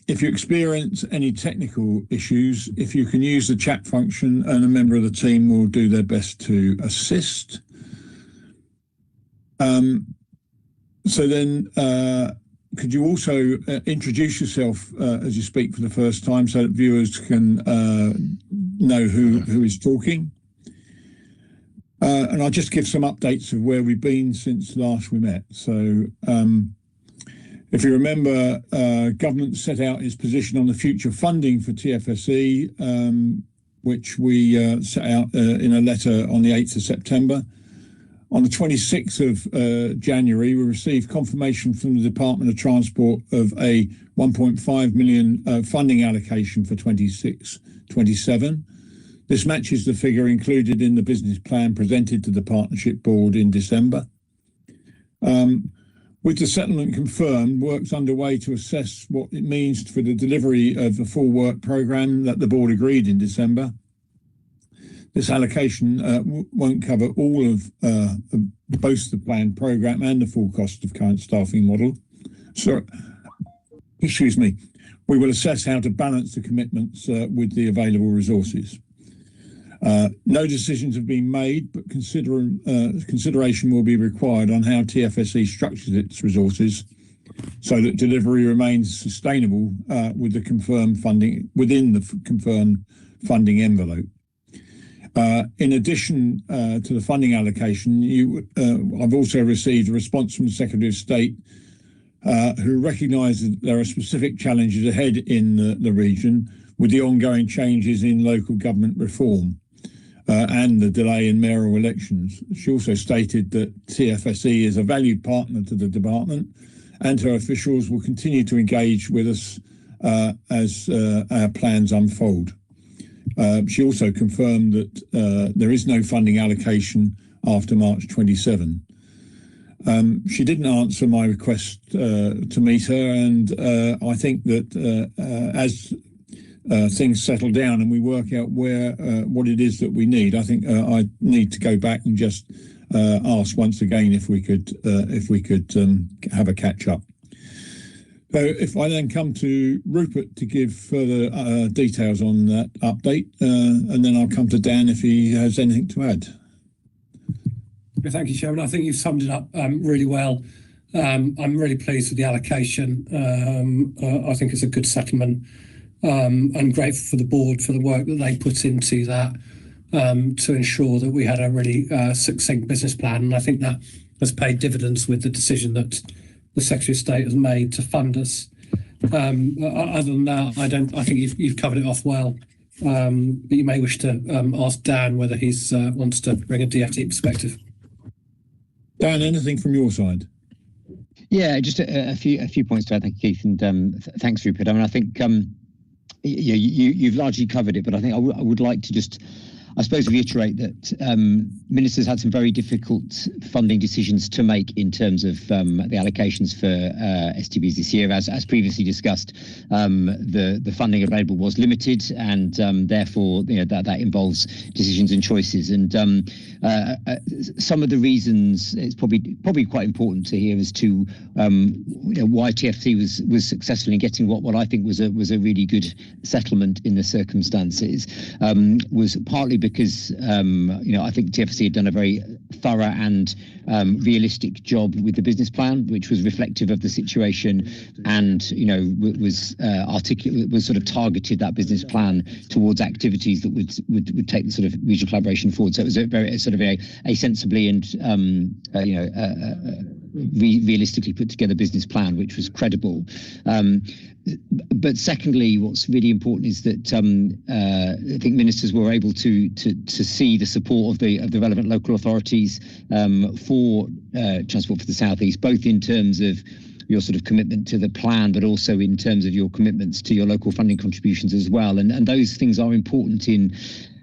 If you experience any technical issues, if you can use the chat function, and a member of the team will do their best to assist. So then, could you also introduce yourself as you speak for the first time, so that viewers can know who is talking? And I'll just give some updates of where we've been since last we met. So if you remember, government set out its position on the future funding for TFSE, which we set out in a letter on the 8th of September. On the 26th of January, we received confirmation from the Department of Transport of a 1.5 million funding allocation for 26-27. This matches the figure included in the business plan presented to the Partnership Board in December. With the settlement confirmed, work's underway to assess what it means for the delivery of the full work programme that the Board agreed in December. This allocation won't cover all of both the planned programme and the full cost of current staffing model. So, excuse me, we will assess how to balance the commitments with the available resources. No decisions have been made, but consideration will be required on how TFSE structures its resources so that delivery remains sustainable with the confirmed funding within the confirmed funding envelope. In addition to the funding allocation, I've also received a response from the Secretary of State who recognises that there are specific challenges ahead in the region with the ongoing changes in local government reform and the delay in mayoral elections. She also stated that TFSE is a valued partner to the department and her officials will continue to engage with us as our plans unfold. She also confirmed that there is no funding allocation after March 27. She didn't answer my request to meet her, and I think that as things settle down and we work out what it is that we need, I think I need to go back and just ask once again if we could have a catch up. So if I then come to Rupert to give further details on that update, and then I'll come to Dan if he has anything to add. Thank you, Chairman. I think you've summed it up really well. I'm really pleased with the allocation. I think it's a good settlement. I'm grateful for the board for the work that they put into that to ensure that we had a really succinct business plan. And I think that has paid dividends with the decision that the Secretary of State has made to fund us. Other than that, I think you've covered it off well. But you may wish to ask Dan whether he wants to bring a DFT perspective. Dan, anything from your side? Yeah, just a few points to add. Thank you, Keith, and thanks, Rupert. I mean, I think you've largely covered it, but I think I would like to just, I suppose, reiterate that ministers had some very difficult funding decisions to make in terms of the allocations for STBs this year. As previously discussed, the funding available was limited, and therefore that involves decisions and choices. And some of the reasons it's probably quite important to hear as to why TFC was successful in getting what I think was a really good settlement in the circumstances, was partly because I think TFC had done a very thorough and realistic job with the business plan, which was reflective of the situation, and was articulate, was sort of targeted that business plan towards activities that would take the sort of regional collaboration forward. So it was a very sort of a sensibly and realistically put together business plan, which was credible. But secondly, what's really important is that I think ministers were able to see the support of the relevant local authorities for Transport for the South East, both in terms of your sort of commitment to the plan, but also in terms of your commitments to your local funding contributions as well. And those things are important in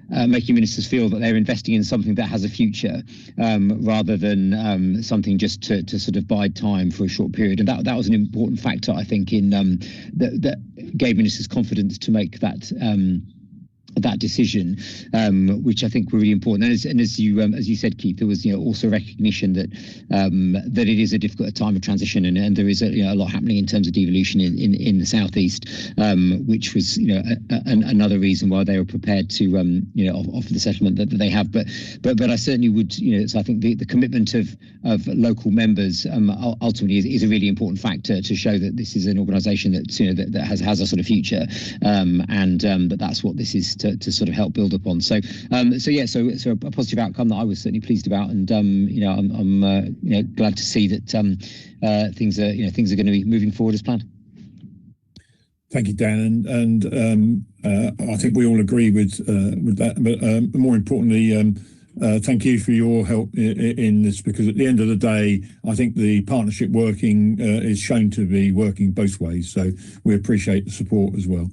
making ministers feel that they're investing in something that has a future, rather than something just to sort of bide time for a short period. And that was an important factor, I think, in that gave ministers confidence to make that that decision, which I think were really important. And as you said, Keith, there was also recognition that that it is a difficult time of transition, and there is a lot happening in terms of devolution in the southeast, which was another reason why they were prepared to offer the settlement that they have. But I certainly would so I think the commitment of local members ultimately is a really important factor to show that this is an organisation that that has a sort of future, and that's what this is to sort of help build upon. So a positive outcome that I was certainly pleased about, and I'm glad to see that things are going to be moving forward as planned. Thank you, Dan, and I think we all agree with that. But more importantly, thank you for your help in this, because at the end of the day, I think the partnership working is shown to be working both ways. So we appreciate the support as well.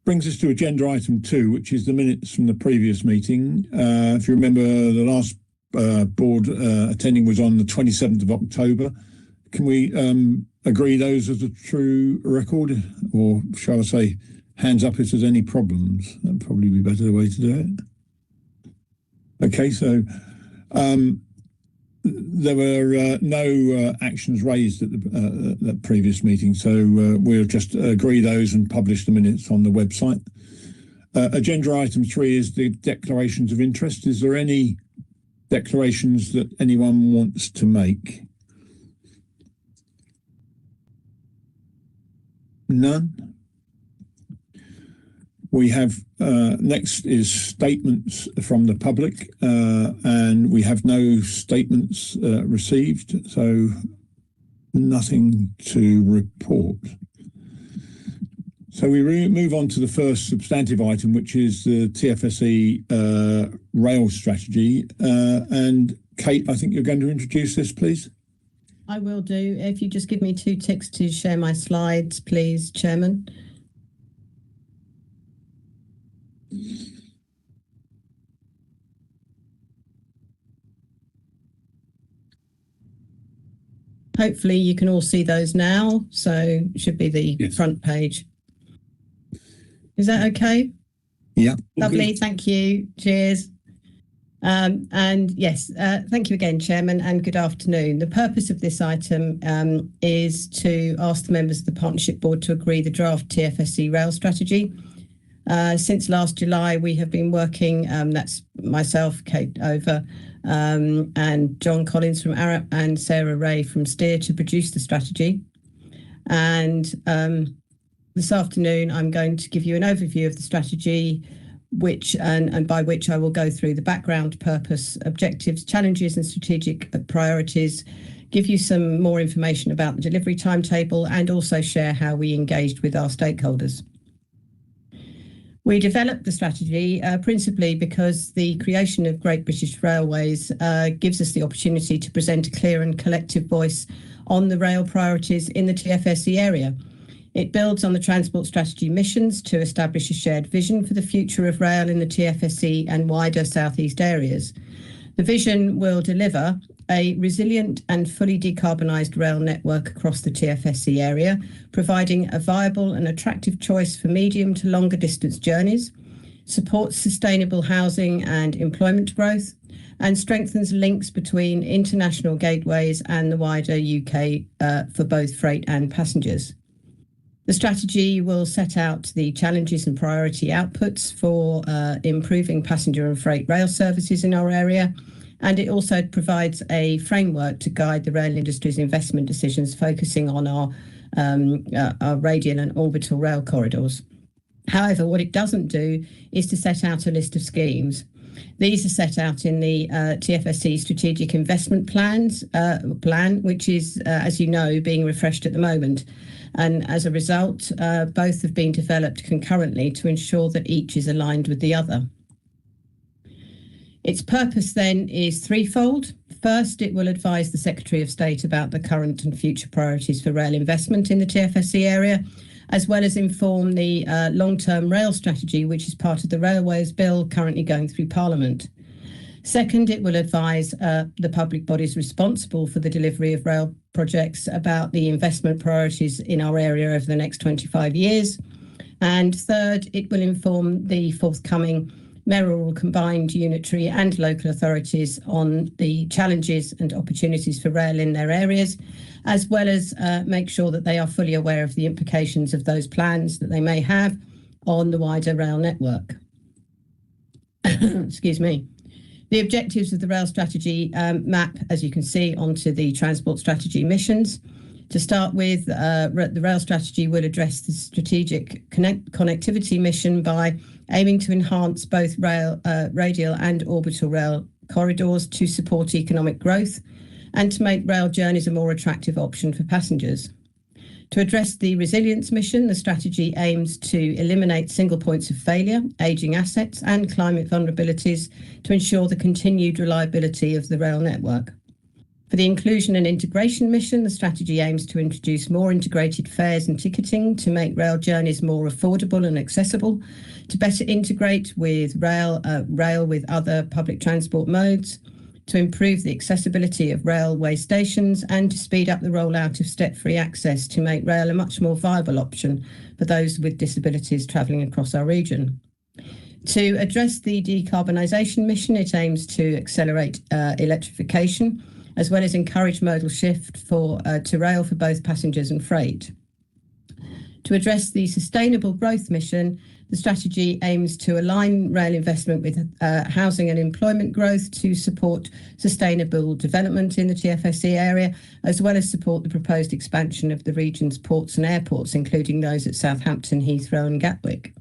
Brings us to agenda item 2, which is the minutes from the previous meeting. If you remember, the last board attending was on the 27th of October. Can we agree those as a true record, or shall I say, hands up if there's any problems? That'd probably be a better way to do it. Okay, so there were no actions raised at the previous meeting, so we'll just agree those and publish the minutes on the website. Agenda item 3 is the declarations of interest. Is there any declarations that anyone wants to make? None. We have next is statements from the public, and we have no statements received, so nothing to report. So we move on to the first substantive item, which is the TFSE rail strategy. And Kate, I think you're going to introduce this, please. I will do. If you just give me 2 ticks to share my slides, please, Chairman. Hopefully you can all see those now, so it should be the front page. Is that okay? Yeah. Lovely, thank you. Cheers. And yes, thank you again, Chairman, and good afternoon. The purpose of this item is to ask the members of the Partnership Board to agree the draft TFSE rail strategy. Since last July, we have been working, that's myself, Kate Over, and John Collins from Arup and Sarah Ray from Steer to produce the strategy. And this afternoon, I'm going to give you an overview of the strategy, which and by which I will go through the background, purpose, objectives, challenges and strategic priorities, give you some more information about the delivery timetable, and also share how we engaged with our stakeholders. We developed the strategy principally because the creation of Great British Railways gives us the opportunity to present a clear and collective voice on the rail priorities in the TFSE area. It builds on the transport strategy missions to establish a shared vision for the future of rail in the TFSE and wider southeast areas. The vision will deliver a resilient and fully decarbonised rail network across the TFSE area, providing a viable and attractive choice for medium to longer distance journeys, supports sustainable housing and employment growth, and strengthens links between international gateways and the wider UK for both freight and passengers. The strategy will set out the challenges and priority outputs for improving passenger and freight rail services in our area, and it also provides a framework to guide the rail industry's investment decisions, focusing on our radial and orbital rail corridors. However, what it doesn't do is to set out a list of schemes. These are set out in the TFSE Strategic Investment Plan, which is, as you know, being refreshed at the moment. And as a result, both have been developed concurrently to ensure that each is aligned with the other. Its purpose then is threefold. First, it will advise the Secretary of State about the current and future priorities for rail investment in the TFSE area, as well as inform the long-term rail strategy, which is part of the Railways Bill currently going through Parliament. Second, it will advise the public bodies responsible for the delivery of rail projects about the investment priorities in our area over the next 25 years. And third, it will inform the forthcoming mayoral, combined unitary and local authorities on the challenges and opportunities for rail in their areas, as well as make sure that they are fully aware of the implications of those plans that they may have on the wider rail network. Excuse me. The objectives of the rail strategy map, as you can see, onto the transport strategy missions. To start with, the rail strategy will address the strategic connectivity mission by aiming to enhance both radial and orbital rail corridors to support economic growth and to make rail journeys a more attractive option for passengers. To address the resilience mission, the strategy aims to eliminate single points of failure, ageing assets and climate vulnerabilities to ensure the continued reliability of the rail network. For the inclusion and integration mission, the strategy aims to introduce more integrated fares and ticketing to make rail journeys more affordable and accessible, to better integrate with rail with other public transport modes, to improve the accessibility of railway stations, and to speed up the rollout of step-free access to make rail a much more viable option for those with disabilities travelling across our region. To address the decarbonisation mission, it aims to accelerate electrification, as well as encourage modal shift to rail for both passengers and freight. To address the sustainable growth mission, the strategy aims to align rail investment with housing and employment growth to support sustainable development in the TFSE area, as well as support the proposed expansion of the region's ports and airports, including those at Southampton, Heathrow and Gatwick.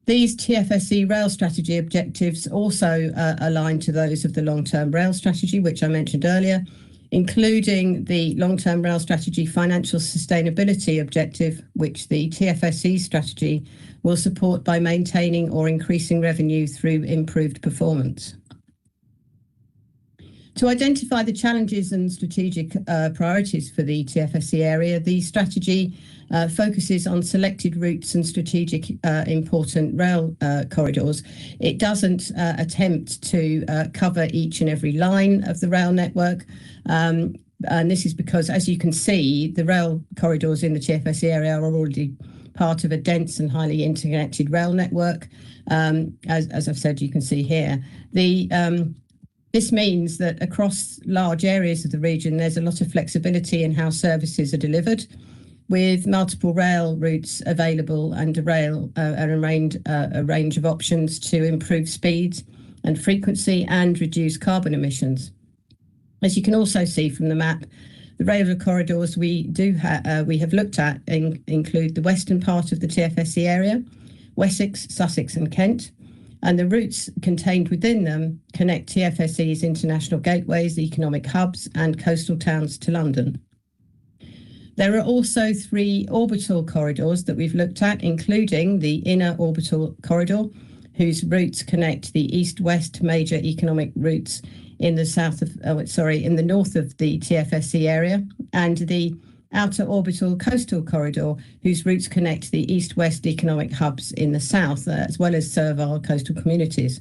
These TFSE rail strategy objectives also align to those of the long-term rail strategy, which I mentioned earlier, including the long-term rail strategy financial sustainability objective, which the TFSE strategy will support by maintaining or increasing revenue through improved performance. To identify the challenges and strategic priorities for the TFSE area, the strategy focuses on selected routes and strategic important rail corridors. It doesn't attempt to cover each and every line of the rail network. And this is because, as you can see, the rail corridors in the TFSE area are already part of a dense and highly interconnected rail network. As I've said, you can see here. This means that across large areas of the region, there's a lot of flexibility in how services are delivered, with multiple rail routes available and a range of options to improve speed and frequency and reduce carbon emissions. As you can also see from the map, the rail corridors we have looked at include the western part of the TFSE area, Wessex, Sussex and Kent, and the routes contained within them connect TFSE's international gateways, economic hubs and coastal towns to London. There are also 3 orbital corridors that we've looked at, including the inner orbital corridor, whose routes connect the east-west major economic routes in the north of the TFSE area, and the outer orbital coastal corridor, whose routes connect the east-west economic hubs in the south, as well as serve our coastal communities.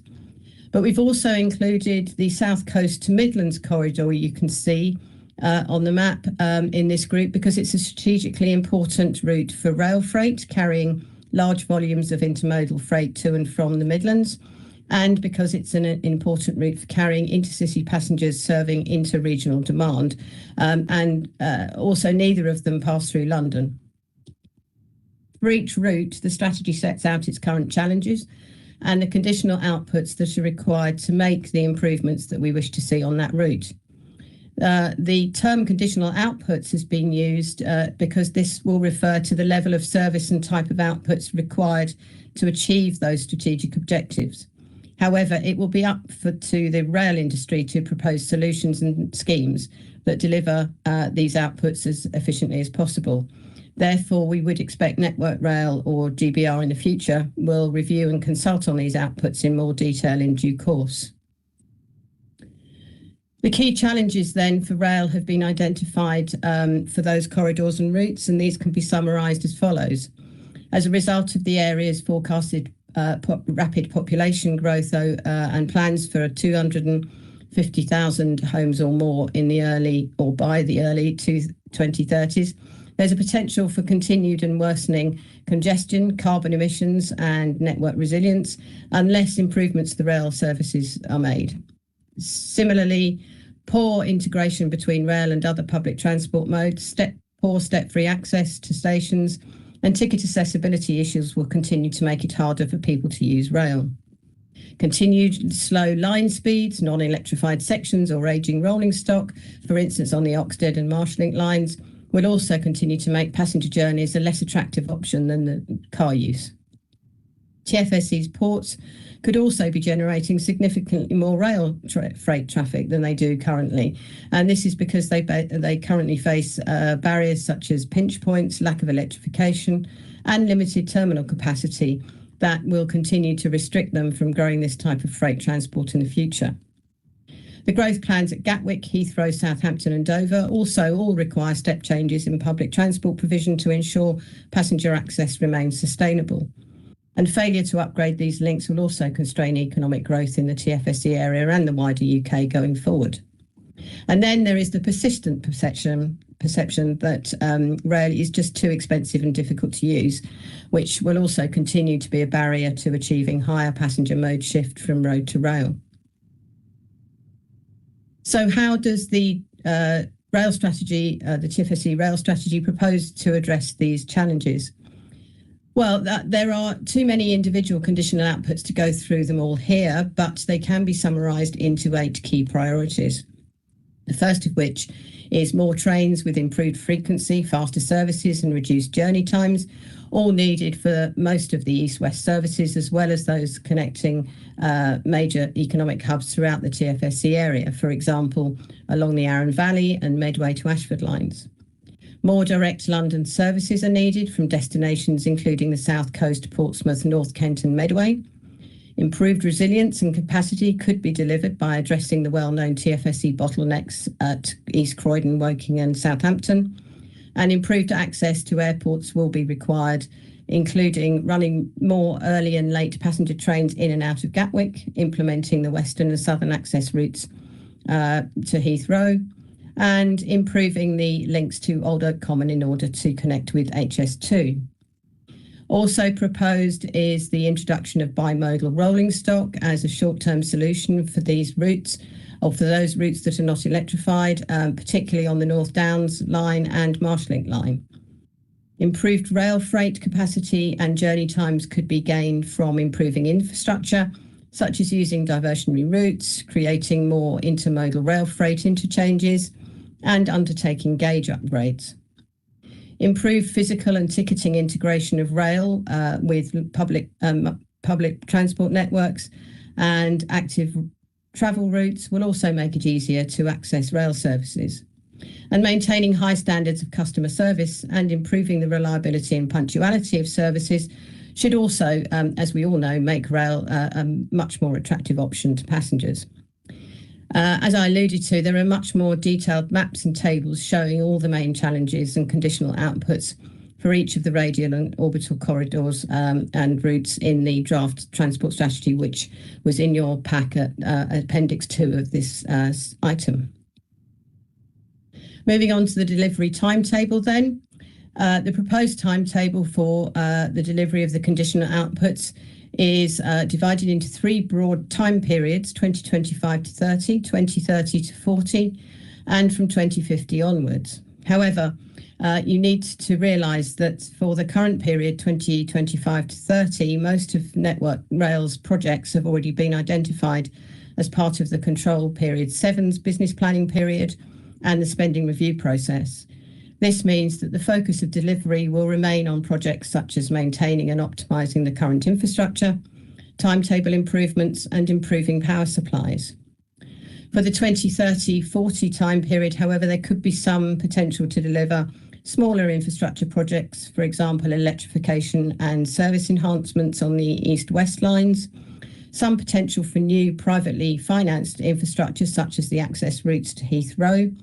But we've also included the South Coast to Midlands corridor, you can see on the map in this group, because it's a strategically important route for rail freight, carrying large volumes of intermodal freight to and from the Midlands, and because it's an important route for carrying intercity passengers serving inter-regional demand, and also neither of them pass through London. For each route, the strategy sets out its current challenges and the conditional outputs that are required to make the improvements that we wish to see on that route. The term conditional outputs has been used because this will refer to the level of service and type of outputs required to achieve those strategic objectives. However, it will be up to the rail industry to propose solutions and schemes that deliver these outputs as efficiently as possible. Therefore, we would expect Network Rail, or GBR in the future, will review and consult on these outputs in more detail in due course. The key challenges then for rail have been identified for those corridors and routes, and these can be summarised as follows. As a result of the area's forecasted rapid population growth and plans for 250,000 homes or more in the early or by the early 2030s, There's a potential for continued and worsening congestion, carbon emissions and network resilience unless improvements to the rail services are made. Similarly, poor integration between rail and other public transport modes, poor step-free access to stations and ticket accessibility issues will continue to make it harder for people to use rail. Continued slow line speeds, non-electrified sections or ageing rolling stock, for instance on the Oxted and Marshalling lines, will also continue to make passenger journeys a less attractive option than the car use. TFSE's ports could also be generating significantly more rail freight traffic than they do currently. And this is because they currently face barriers such as pinch points, lack of electrification and limited terminal capacity that will continue to restrict them from growing this type of freight transport in the future. The growth plans at Gatwick, Heathrow, Southampton and Dover also all require step changes in public transport provision to ensure passenger access remains sustainable. And failure to upgrade these links will also constrain economic growth in the TFSE area and the wider UK going forward. And then there is the persistent perception that rail is just too expensive and difficult to use, which will also continue to be a barrier to achieving higher passenger mode shift from road to rail. So how does the rail strategy, the TFSE rail strategy, propose to address these challenges? Well, there are too many individual conditional outputs to go through them all here, but they can be summarised into 8 key priorities. The first of which is more trains with improved frequency, faster services and reduced journey times, all needed for most of the east-west services, as well as those connecting major economic hubs throughout the TFSE area, for example, along the Arun Valley and Medway to Ashford lines. More direct London services are needed from destinations including the South Coast, Portsmouth, North Kent and Medway. Improved resilience and capacity could be delivered by addressing the well-known TFSE bottlenecks at East Croydon, Woking and Southampton. And improved access to airports will be required, including running more early and late passenger trains in and out of Gatwick, implementing the western and southern access routes to Heathrow, and improving the links to Old Oak Common in order to connect with HS2. Also proposed is the introduction of bimodal rolling stock as a short-term solution for these routes, or for those routes that are not electrified, particularly on the North Downs line and Marshalling line. Improved rail freight capacity and journey times could be gained from improving infrastructure, such as using diversionary routes, creating more intermodal rail freight interchanges, and undertaking gauge upgrades. Improved physical and ticketing integration of rail with public transport networks and active travel routes will also make it easier to access rail services. And maintaining high standards of customer service and improving the reliability and punctuality of services should also, as we all know, make rail a much more attractive option to passengers. As I alluded to, there are much more detailed maps and tables showing all the main challenges and conditional outputs for each of the radial and orbital corridors and routes in the draft transport strategy, which was in your pack at Appendix 2 of this item. Moving on to the delivery timetable then. The proposed timetable for the delivery of the conditional outputs is divided into 3 broad time periods, 2025 to 30, 2030 to 40, and from 2050 onwards. However, you need to realise that for the current period, 2025 to 30, most of Network Rail's projects have already been identified as part of the Control Period 7's business planning period and the spending review process. This means that the focus of delivery will remain on projects such as maintaining and optimising the current infrastructure, timetable improvements and improving power supplies. For the 2030-40 time period, however, there could be some potential to deliver smaller infrastructure projects, for example, electrification and service enhancements on the east-west lines, some potential for new privately financed infrastructure such as the access routes to Heathrow,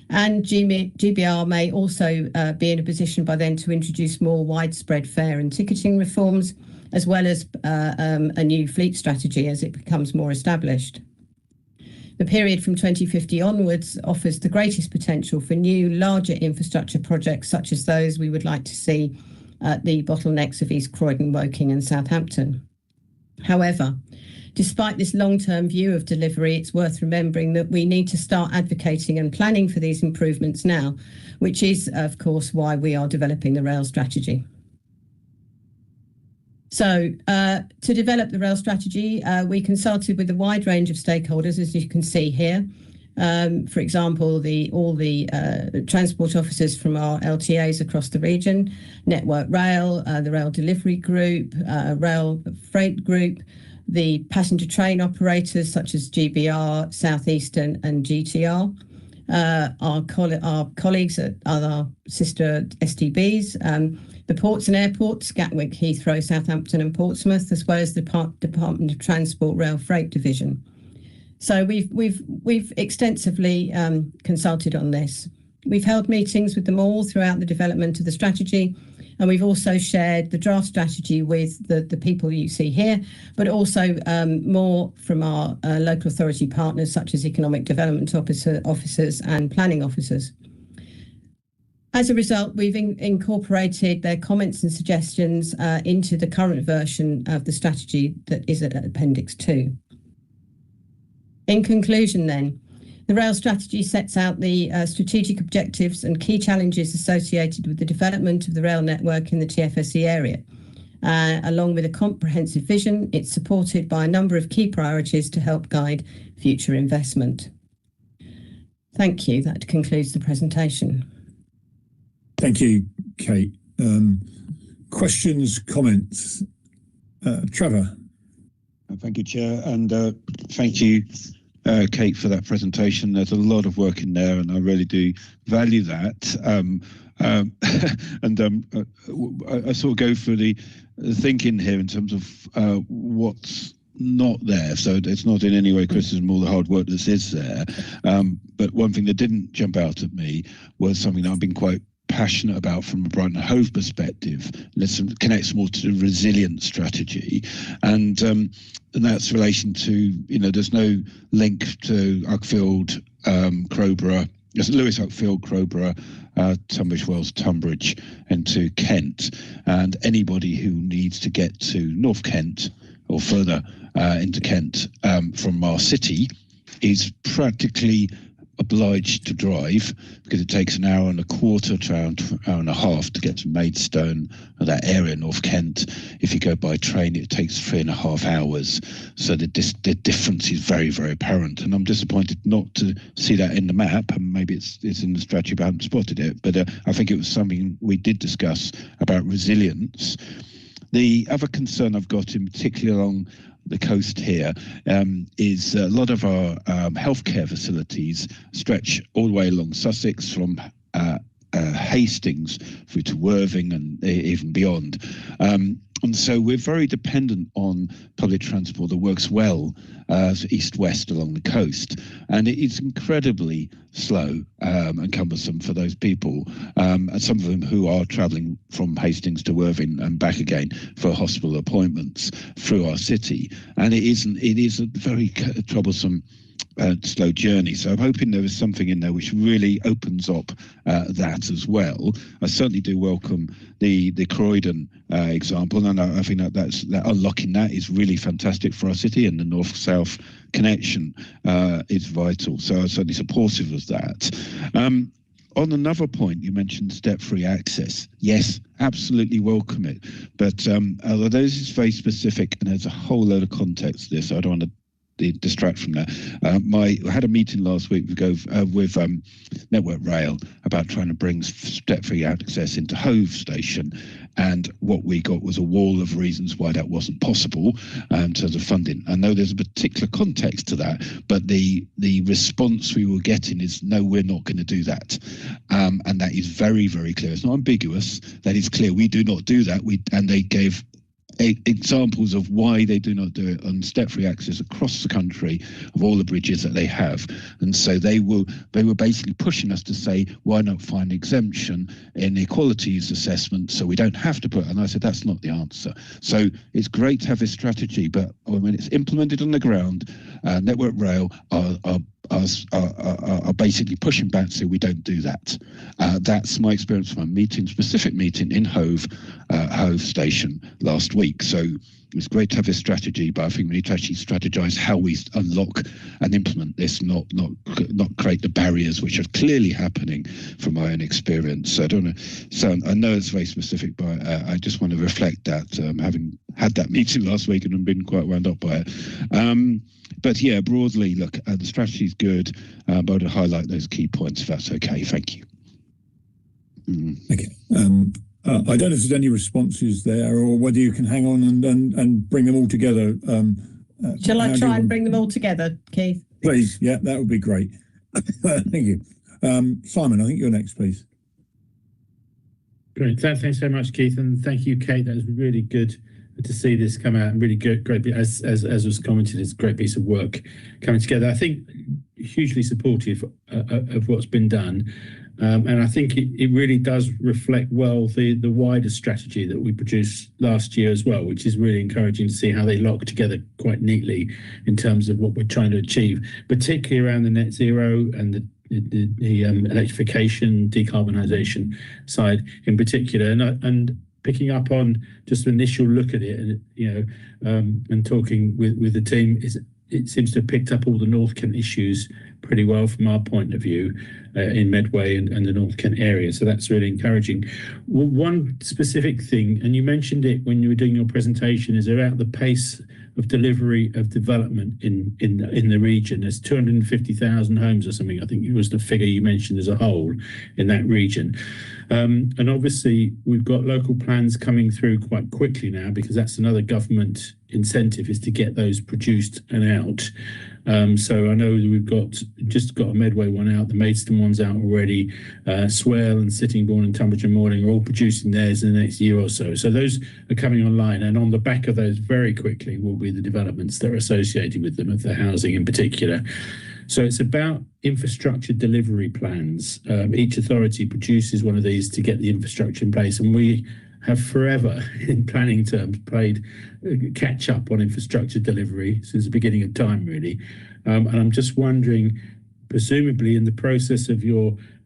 and GBR may also be in a position by then to introduce more widespread fare and ticketing reforms, as well as a new fleet strategy as it becomes more established. The period from 2050 onwards offers the greatest potential for new, larger infrastructure projects such as those we would like to see at the bottlenecks of East Croydon, Woking and Southampton. However, despite this long-term view of delivery, it's worth remembering that we need to start advocating and planning for these improvements now, which is, of course, why we are developing the rail strategy. So to develop the rail strategy, we consulted with a wide range of stakeholders, as you can see here. For example, all the transport officers from our LTAs across the region, Network Rail, the Rail Delivery Group, Rail Freight Group, the passenger train operators such as GBR, Southeastern and GTR, our colleagues at other sister STBs, the ports and airports, Gatwick, Heathrow, Southampton and Portsmouth, as well as the Department of Transport Rail Freight Division. So we've extensively consulted on this. We've held meetings with them all throughout the development of the strategy, and we've also shared the draft strategy with the people you see here, but also more from our local authority partners such as economic development officers and planning officers. As a result, we've incorporated their comments and suggestions into the current version of the strategy that is at Appendix 2. In conclusion then, the rail strategy sets out the strategic objectives and key challenges associated with the development of the rail network in the TFSE area. Along with a comprehensive vision, it's supported by a number of key priorities to help guide future investment. Thank you. That concludes the presentation. Thank you, Kate. Questions, comments? Trevor. Thank you, Chair, and thank you, Kate, for that presentation. There's a lot of work in there, and I really do value that. I sort of go through the thinking here in terms of what's not there. So it's not in any way criticism of all the hard work that is there. But one thing that didn't jump out at me was something that I've been quite passionate about from a Brighton and Hove perspective. This connects more to the resilience strategy, and that's relation to, you know, there's no link to Uckfield, Crowborough, Lewis Uckfield, Crowborough, Tunbridge Wells, Tunbridge, and to Kent, and anybody who needs to get to North Kent or further into Kent from our city is practically obliged to drive, because it takes an hour and a quarter to an hour and a half to get to Maidstone or that area, North Kent. If you go by train, it takes 3.5 hours. So the difference is very, very apparent. And I'm disappointed not to see that in the map, and maybe it's in the strategy, but I haven't spotted it. But I think it was something we did discuss about resilience. The other concern I've got, in particular along the coast here, is a lot of our healthcare facilities stretch all the way along Sussex, from Hastings through to Worthing and even beyond. And so we're very dependent on public transport that works well east-west along the coast. And it is incredibly slow and cumbersome for those people, and some of them who are travelling from Hastings to Worthing and back again for hospital appointments through our city. And it is a very troublesome slow journey. So I'm hoping there is something in there which really opens up that as well. I certainly do welcome the Croydon example, and I think that unlocking that is really fantastic for our city, and the north-south connection is vital. So I'm certainly supportive of that. On another point, you mentioned step-free access. Yes, absolutely welcome it. But although this is very specific and there's a whole load of context to this, I don't want to distract from that. I had a meeting last week with Network Rail about trying to bring step-free access into Hove Station, and what we got was a wall of reasons why that wasn't possible in terms of funding. I know there's a particular context to that, but the response we were getting is, no, we're not going to do that. And that is very, very clear. It's not ambiguous. That is clear. We do not do that. And they gave examples of why they do not do it on step-free access across the country of all the bridges that they have. And so they were basically pushing us to say, why not find exemption in the equalities assessment so we don't have to put, and I said, that's not the answer. So it's great to have this strategy, but when it's implemented on the ground, Network Rail are basically pushing back so we don't do that. That's my experience from a specific meeting in Hove Station last week. So it's great to have this strategy, but I think we need to actually strategize how we unlock and implement this, not create the barriers which are clearly happening from my own experience. So I don't know. So I know it's very specific, but I just want to reflect that, having had that meeting last week and been quite wound up by it. But yeah, broadly, look, the strategy is good, but I'd highlight those key points if that's okay. Thank you. Okay. I don't know if there's any responses there, or whether you can hang on and bring them all together. Shall I try and bring them all together, Keith? Please, yeah, that would be great. Thank you. Simon, I think you're next, please. Great. Thanks so much, Keith, and thank you, Kate. That was really good to see this come out, and really good, great. As was commented, it's a great piece of work coming together. I think hugely supportive of what's been done. And I think it really does reflect well the wider strategy that we produced last year as well, which is really encouraging to see how they lock together quite neatly in terms of what we're trying to achieve, particularly around the net zero and the electrification, decarbonisation side in particular, and picking up on just an initial look at it, and and talking with the team, it seems to have picked up all the North Kent issues pretty well from our point of view in Medway and the North Kent area. So that's really encouraging. Well, one specific thing, and you mentioned it when you were doing your presentation, is about the pace of delivery of development in the region. There's 250,000 homes or something, I think it was the figure you mentioned as a whole in that region. And obviously we've got local plans coming through quite quickly now, because that's another government incentive, is to get those produced and out. So I know we've just got a Medway one out, the Maidstone one's out already, Swale and Sittingbourne and Tunbridge and Morning are all producing theirs in the next year or so. So those are coming online, and on the back of those very quickly will be the developments that are associated with them, of the housing in particular. So it's about infrastructure delivery plans. Each authority produces one of these to get the infrastructure in place, and we have forever, in planning terms, played catch up on infrastructure delivery since the beginning of time, really. And I'm just wondering, presumably in the process of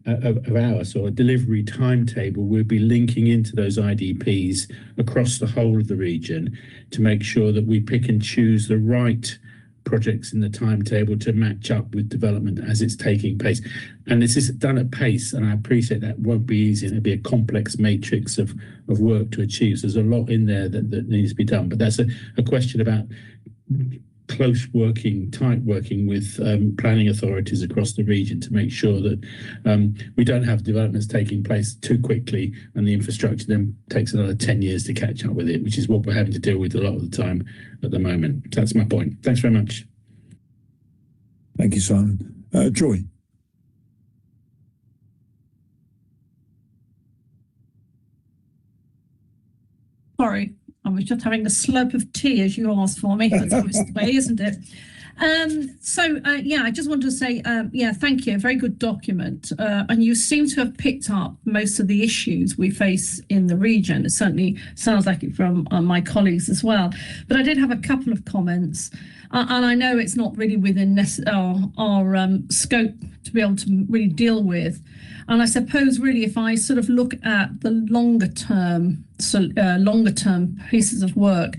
our sort of delivery timetable, we'll be linking into those IDPs across the whole of the region to make sure that we pick and choose the right projects in the timetable to match up with development as it's taking place. And this is done at pace, and I appreciate that won't be easy, and it'll be a complex matrix of work to achieve. So there's a lot in there that needs to be done, but that's a question about close working, tight working with planning authorities across the region to make sure that we don't have developments taking place too quickly and the infrastructure then takes another 10 years to catch up with it, which is what we're having to deal with a lot of the time at the moment. That's my point. Thanks very much. Thank you, Simon. Joy. Sorry, I was just having a slurp of tea as you asked for me. That's always the way, isn't it? I just wanted to say, thank you. A very good document. And you seem to have picked up most of the issues we face in the region. It certainly sounds like it from my colleagues as well. But I did have a couple of comments. And I know it's not really within our scope to be able to really deal with. And I suppose really if I sort of look at the longer term pieces of work,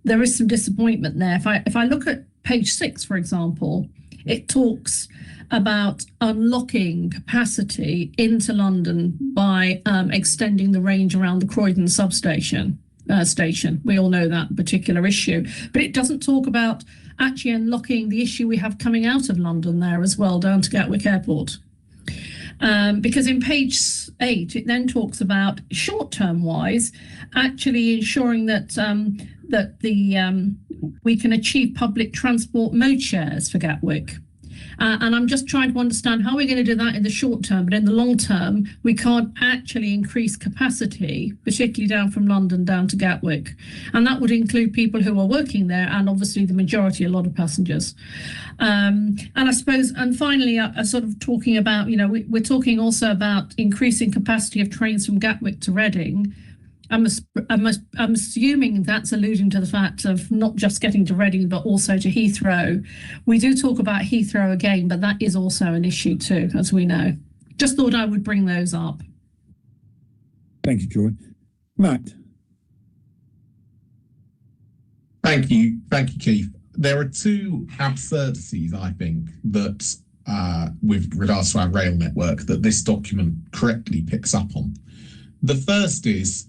there is some disappointment there. If I look at page 6, for example, it talks about unlocking capacity into London by extending the range around the Croydon substation. We all know that particular issue, but it doesn't talk about actually unlocking the issue we have coming out of London there as well, down to Gatwick Airport. Because in page 8, it then talks about short-term wise, actually ensuring that we can achieve public transport mode shares for Gatwick. And I'm just trying to understand how we're going to do that in the short term, but in the long term, we can't actually increase capacity, particularly down from London down to Gatwick. And that would include people who are working there and obviously the majority, a lot of passengers. And I suppose, and finally, sort of talking about, we're talking also about increasing capacity of trains from Gatwick to Reading. I'm assuming that's alluding to the fact of not just getting to Reading, but also to Heathrow. We do talk about Heathrow again, but that is also an issue too, as we know. Just thought I would bring those up. Thank you, Joy. Matt. Thank you, Keith. There are two absurdities, I think, that with regards to our rail network that this document correctly picks up on. The first is,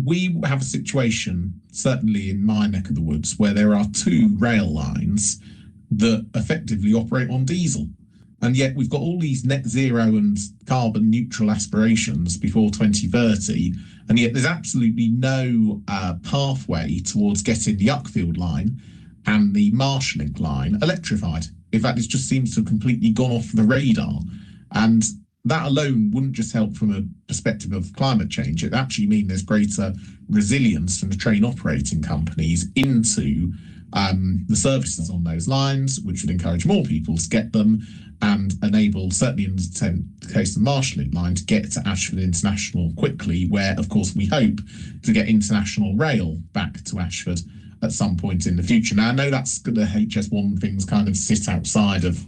we have a situation, certainly in my neck of the woods, where there are two rail lines that effectively operate on diesel. And yet we've got all these net zero and carbon neutral aspirations before 2030. And yet there's absolutely no pathway towards getting the Uckfield line and the Marshallink line electrified. In fact, it just seems to have completely gone off the radar. And that alone wouldn't just help from a perspective of climate change. It actually means there's greater resilience from the train operating companies into the services on those lines, which would encourage more people to get them and enable, certainly in the case of the Marshallink line, to get to Ashford International quickly, where, of course, we hope to get international rail back to Ashford at some point in the future. Now, I know that's the HS1 things kind of sit outside of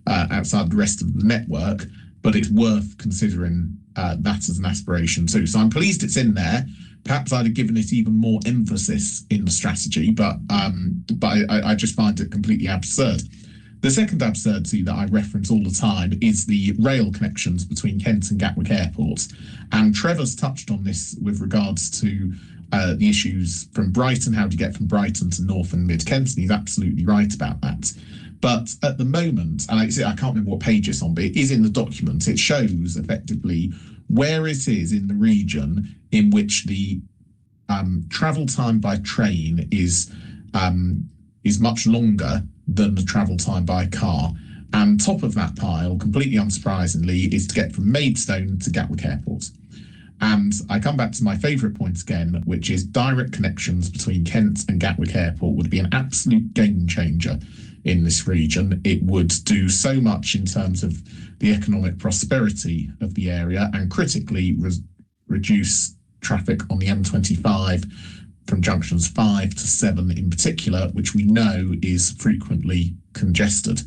the rest of the network, but it's worth considering that as an aspiration too. So I'm pleased it's in there. Perhaps I'd have given it even more emphasis in the strategy, but I just find it completely absurd. The second absurdity that I reference all the time is the rail connections between Kent and Gatwick airports. And Trevor's touched on this with regards to the issues from Brighton, how do you get from Brighton to North and Mid Kent, and he's absolutely right about that. But at the moment, and I can't remember what page it's on, but it is in the document, it shows effectively where it is in the region in which the travel time by train is much longer than the travel time by car. And top of that pile, completely unsurprisingly, is to get from Maidstone to Gatwick Airport. And I come back to my favourite point again, which is direct connections between Kent and Gatwick Airport would be an absolute game changer in this region. It would do so much in terms of the economic prosperity of the area and critically reduce traffic on the M25 from junctions 5 to 7 in particular, which we know is frequently congested.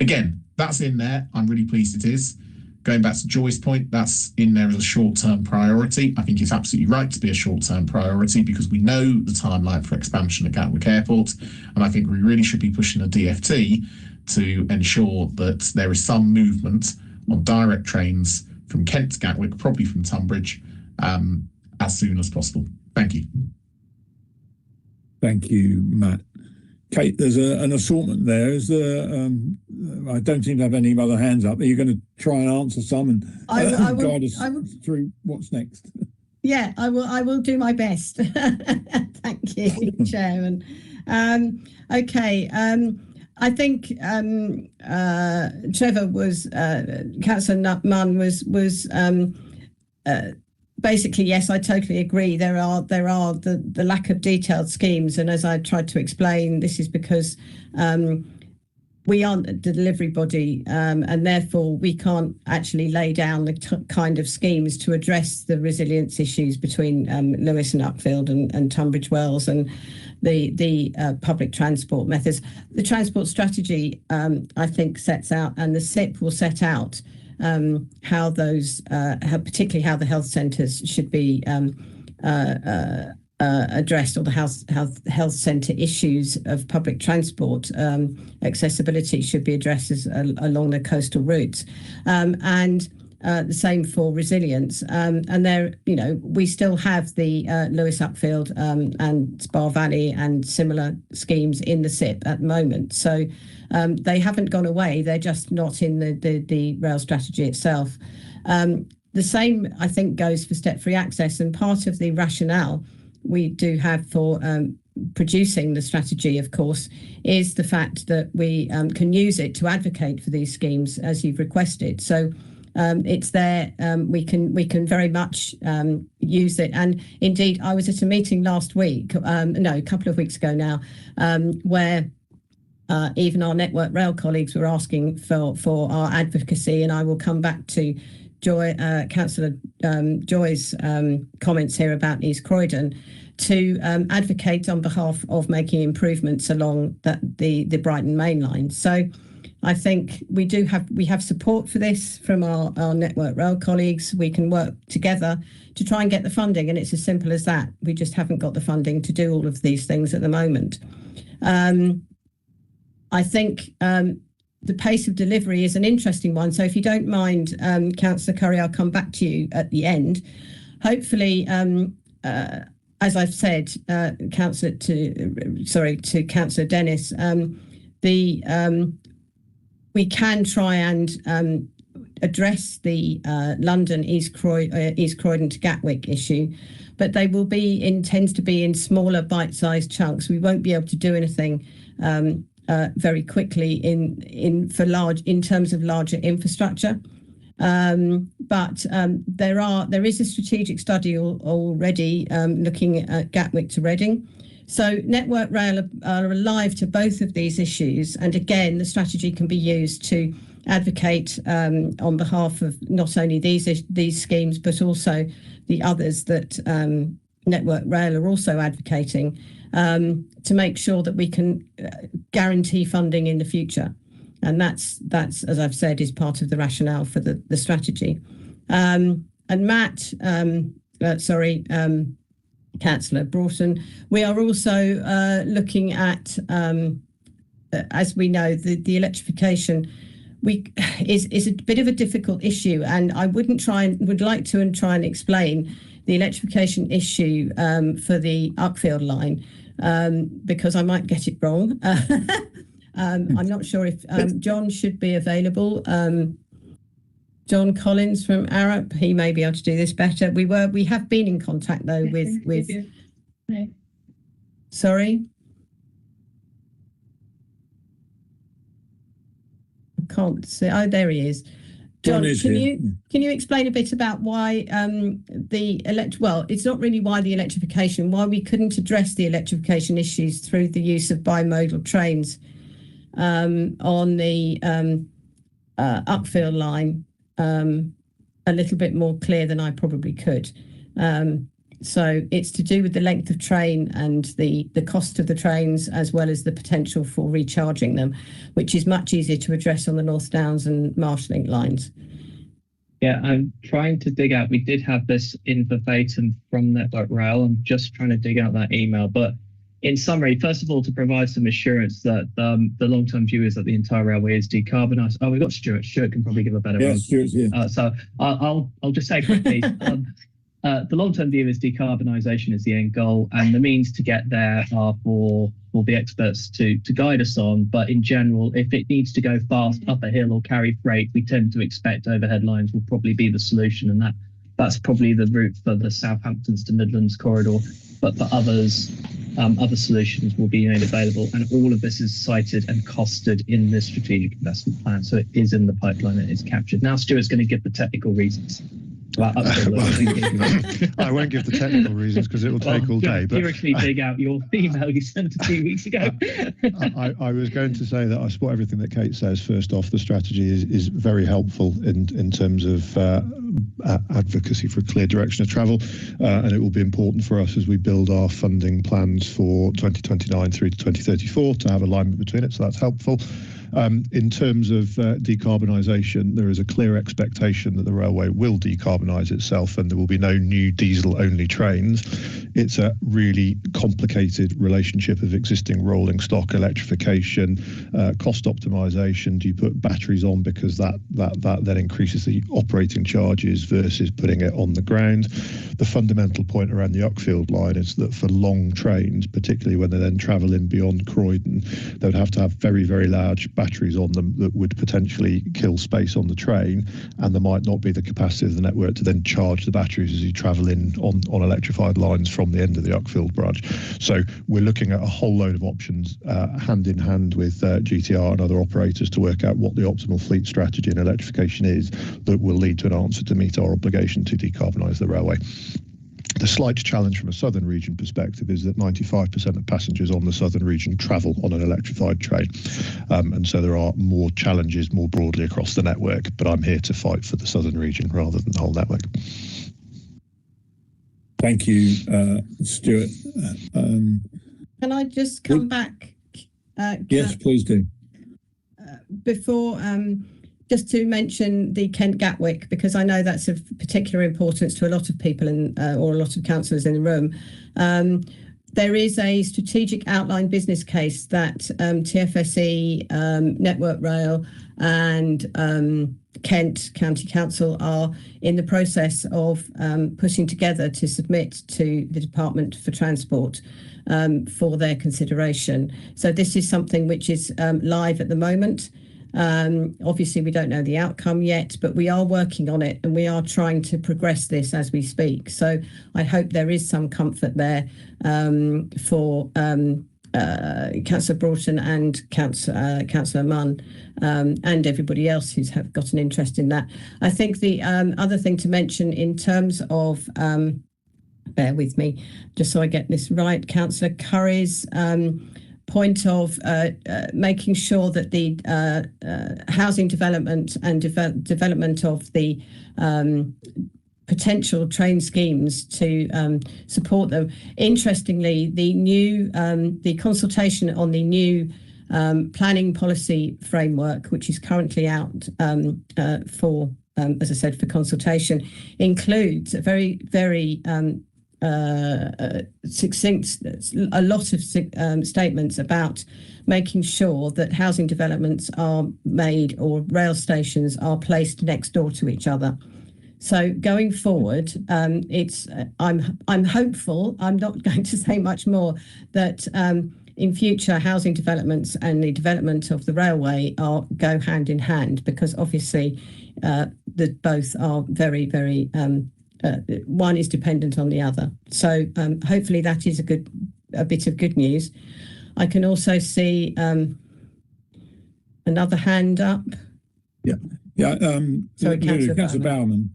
Again, that's in there. I'm really pleased it is. Going back to Joy's point, that's in there as a short-term priority. I think it's absolutely right to be a short-term priority because we know the timeline for expansion at Gatwick Airport, and I think we really should be pushing the DfT to ensure that there is some movement on direct trains from Kent to Gatwick, probably from Tunbridge, as soon as possible. Thank you. Thank you, Matt. Kate, there's an assortment there. Is there? I don't seem to have any other hands up. Are you going to try and answer some and guide us through what's next? Yeah, I will do my best. Thank you, Chairman. Okay. I think Trevor was Councillor Munn was basically, yes, I totally agree. There are the lack of detailed schemes, and as I tried to explain, this is because we aren't a delivery body, and therefore we can't actually lay down the kind of schemes to address the resilience issues between Lewes and Uckfield and Tunbridge Wells and the public transport methods. The transport strategy, I think, sets out, and the SIP will set out how those, particularly how the health centres should be addressed, or the health centre issues of public transport accessibility should be addressed along the coastal routes, and the same for resilience. And there, we still have the Lewes Uckfield and Spa Valley and similar schemes in the SIP at the moment. So they haven't gone away. They're just not in the rail strategy itself. The same, I think, goes for step-free access. And part of the rationale we do have for producing the strategy, of course, is the fact that we can use it to advocate for these schemes as you've requested. So it's there. We can very much use it. And indeed, I was at a meeting last week, a couple of weeks ago now, where even our Network Rail colleagues were asking for our advocacy, and I will come back to Councillor Joy's comments here about East Croydon, to advocate on behalf of making improvements along the Brighton main line. So I think we have support for this from our Network Rail colleagues. We can work together to try and get the funding, and it's as simple as that. We just haven't got the funding to do all of these things at the moment. I think the pace of delivery is an interesting one. So if you don't mind, Councillor Curry, I'll come back to you at the end. Hopefully, as I've said, to Councillor Dennis, we can try and address the London East Croydon to Gatwick issue, but they will tends to be in smaller bite-sized chunks. We won't be able to do anything very quickly in terms of larger infrastructure. But there is a strategic study already looking at Gatwick to Reading. So Network Rail are alive to both of these issues, and again, the strategy can be used to advocate on behalf of not only these schemes but also the others that Network Rail are also advocating, to make sure that we can guarantee funding in the future. And that's as I've said, is part of the rationale for the strategy. And Matt, Councillor Broughton, we are also looking at, as we know, the electrification is a bit of a difficult issue, and I would like to try and explain the electrification issue for the Uckfield line, because I might get it wrong. I'm not sure if John should be available. John Collins from Arup, he may be able to do this better. We have been in contact though with Sorry, I can't see. Oh, there he is. John, can you explain a bit about why it's not really why the electrification, why we couldn't address the electrification issues through the use of bimodal trains on the Uckfield line a little bit more clear than I probably could. So it's to do with the length of train and the cost of the trains, as well as the potential for recharging them, which is much easier to address on the North Downs and Marshalling lines. Yeah, I'm trying to dig out. We did have this in verbatim from Network Rail. I'm just trying to dig out that email. But in summary, first of all, to provide some assurance that the long-term view is that the entire railway is decarbonised. Oh, we've got Stuart. Stuart can probably give a better one. Stuart's here. So I'll just say quickly. The long-term view is decarbonisation is the end goal, and the means to get there are for the experts to guide us on. But in general, if it needs to go fast up a hill or carry freight, we tend to expect overhead lines will probably be the solution, and that's probably the route for the Southamptons to Midlands corridor. But for others, other solutions will be made available, and all of this is cited and costed in this strategic investment plan. So it is in the pipeline and it's captured. Now Stuart's going to give the technical reasons. I won't give the technical reasons because it will take all day. But seriously, dig out your email you sent a few weeks ago. I was going to say that I support everything that Kate says. First off, the strategy is very helpful in terms of advocacy for a clear direction of travel, and it will be important for us as we build our funding plans for 2029 through to 2034 to have alignment between it. So that's helpful. In terms of decarbonisation, there is a clear expectation that the railway will decarbonise itself and there will be no new diesel-only trains. It's a really complicated relationship of existing rolling stock, electrification, cost optimisation. Do you put batteries on because that then increases the operating charges versus putting it on the ground? The fundamental point around the Uckfield line is that for long trains, particularly when they then travel in beyond Croydon, they would have to have very, very large batteries on them that would potentially kill space on the train, and there might not be the capacity of the network to then charge the batteries as you travel in on electrified lines from the end of the Uckfield branch. So we're looking at a whole load of options hand in hand with GTR and other operators to work out what the optimal fleet strategy in electrification is that will lead to an answer to meet our obligation to decarbonise the railway. The slight challenge from a southern region perspective is that 95% of passengers on the southern region travel on an electrified train. And so there are more challenges more broadly across the network, but I'm here to fight for the southern region rather than the whole network. Thank you, Stuart. Can I just come back? Yes, please do. Before, just to mention the Kent Gatwick, because I know that's of particular importance to a lot of people or a lot of councillors in the room. There is a strategic outline business case that TFSE, Network Rail and Kent County Council are in the process of putting together to submit to the Department for Transport for their consideration. So this is something which is live at the moment. Obviously, we don't know the outcome yet, but we are working on it and we are trying to progress this as we speak. So I hope there is some comfort there for Councillor Broughton and Councillor Munn and everybody else who's got an interest in that. I think the other thing to mention in terms of, bear with me, just so I get this right, Councillor Curry's point of making sure that the housing development and development of the potential train schemes to support them. Interestingly, the consultation on the new planning policy framework, which is currently out for, as I said, for consultation, includes a very, very succinct, a lot of statements about making sure that housing developments are made or rail stations are placed next door to each other. So going forward, I'm hopeful. I'm not going to say much more that in future housing developments and the development of the railway go hand in hand, because obviously that both are very, very. One is dependent on the other. So hopefully that is a bit of good news. I can also see another hand up. Sorry, Councillor Bowman.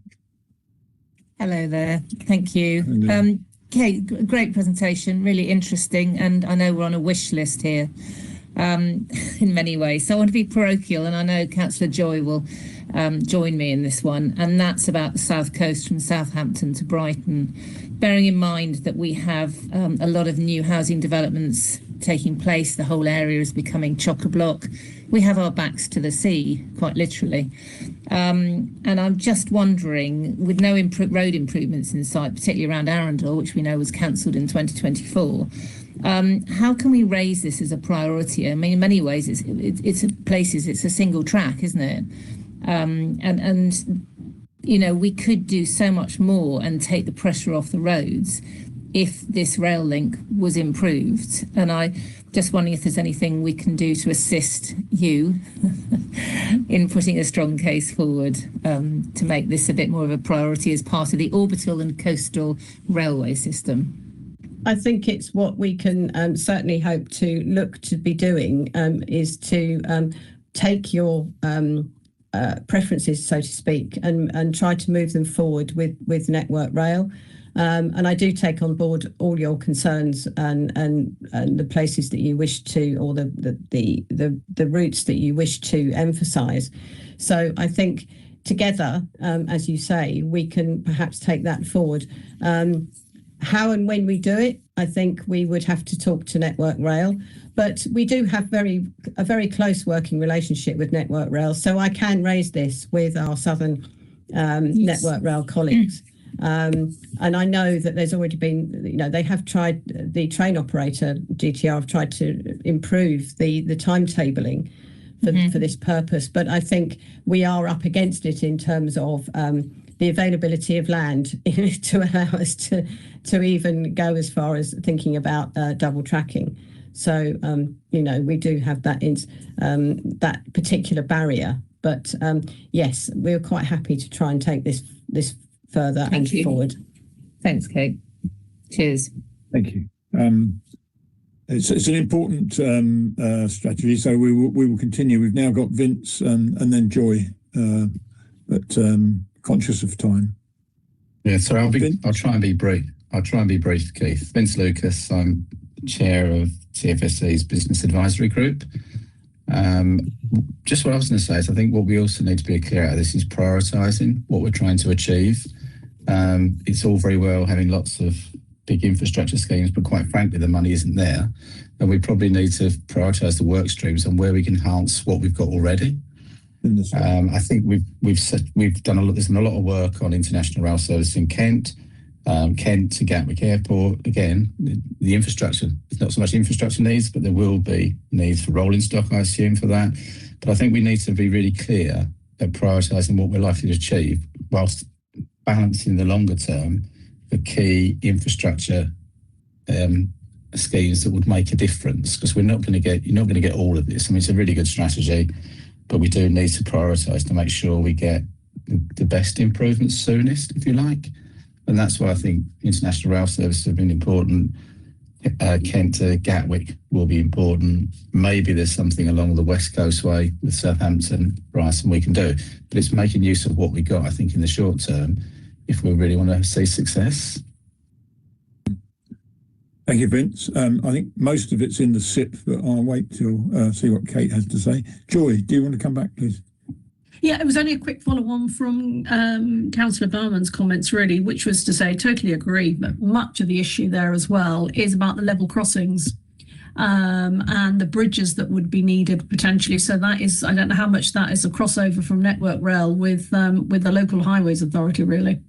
Hello there. Thank you. Kate, great presentation, really interesting, and I know we're on a wish list here in many ways. So I want to be parochial, and I know Councillor Joy will join me in this one, and that's about the South Coast from Southampton to Brighton, bearing in mind that we have a lot of new housing developments taking place. The whole area is becoming chock-a-block. We have our backs to the sea, quite literally. And I'm just wondering, with no road improvements in sight, particularly around Arundel, which we know was cancelled in 2024, how can we raise this as a priority? I mean, in many ways, it's a single track, isn't it? And you know, we could do so much more and take the pressure off the roads if this rail link was improved. And I just wondering if there's anything we can do to assist you in putting a strong case forward to make this a bit more of a priority as part of the orbital and coastal railway system. I think it's what we can certainly hope to look to be doing is to take your preferences, so to speak, and try to move them forward with Network Rail. And I do take on board all your concerns and the places that you wish to, or the routes that you wish to emphasise. So I think together, as you say, we can perhaps take that forward. How and when we do it, I think we would have to talk to Network Rail. But we do have a very close working relationship with Network Rail, so I can raise this with our Southern Network Rail colleagues. And I know that there's already been, you know, they have tried, the train operator, GTR, have tried to improve the timetabling for this purpose. But I think we are up against it in terms of the availability of land to allow us to even go as far as thinking about double tracking. So, we do have that that particular barrier. But yes, we're quite happy to try and take this further and forward. Thanks, Kate. Cheers. Thank you. It's an important strategy, so we will continue. We've now got Vince and then Joy, but conscious of time. Yeah, so I'll try and be brief. Keith. Vince Lucas. I'm chair of TFSC's Business Advisory Group. Just what I was going to say is I think what we also need to be clear out of this is prioritising what we're trying to achieve. It's all very well having lots of big infrastructure schemes, but quite frankly, the money isn't there. And we probably need to prioritise the work streams and where we can enhance what we've got already. I think we've done a lot. There's been a lot of work on international rail service in Kent. Kent to Gatwick Airport. Again, the infrastructure, there's not so much infrastructure needs, but there will be needs for rolling stock, I assume, for that. But I think we need to be really clear at prioritising what we're likely to achieve whilst balancing the longer term the key infrastructure schemes that would make a difference, because you're not going to get all of this. I mean, it's a really good strategy, but we do need to prioritise to make sure we get the best improvements soonest, if you like. And that's why I think international rail services have been important. Kent to Gatwick will be important. Maybe there's something along the West Coast Way with Southampton, Brighton we can do. But it's making use of what we got, I think, in the short term, if we really want to see success. Thank you, Vince. I think most of it's in the SIP, but I'll wait till see what Kate has to say. Joy, do you want to come back, please? Yeah, it was only a quick follow-on from Councillor Berman's comments, really, which was to say, totally agree, but much of the issue there as well is about the level crossings and the bridges that would be needed potentially. So that is, I don't know how much that is a crossover from Network Rail with the local highways authority, really.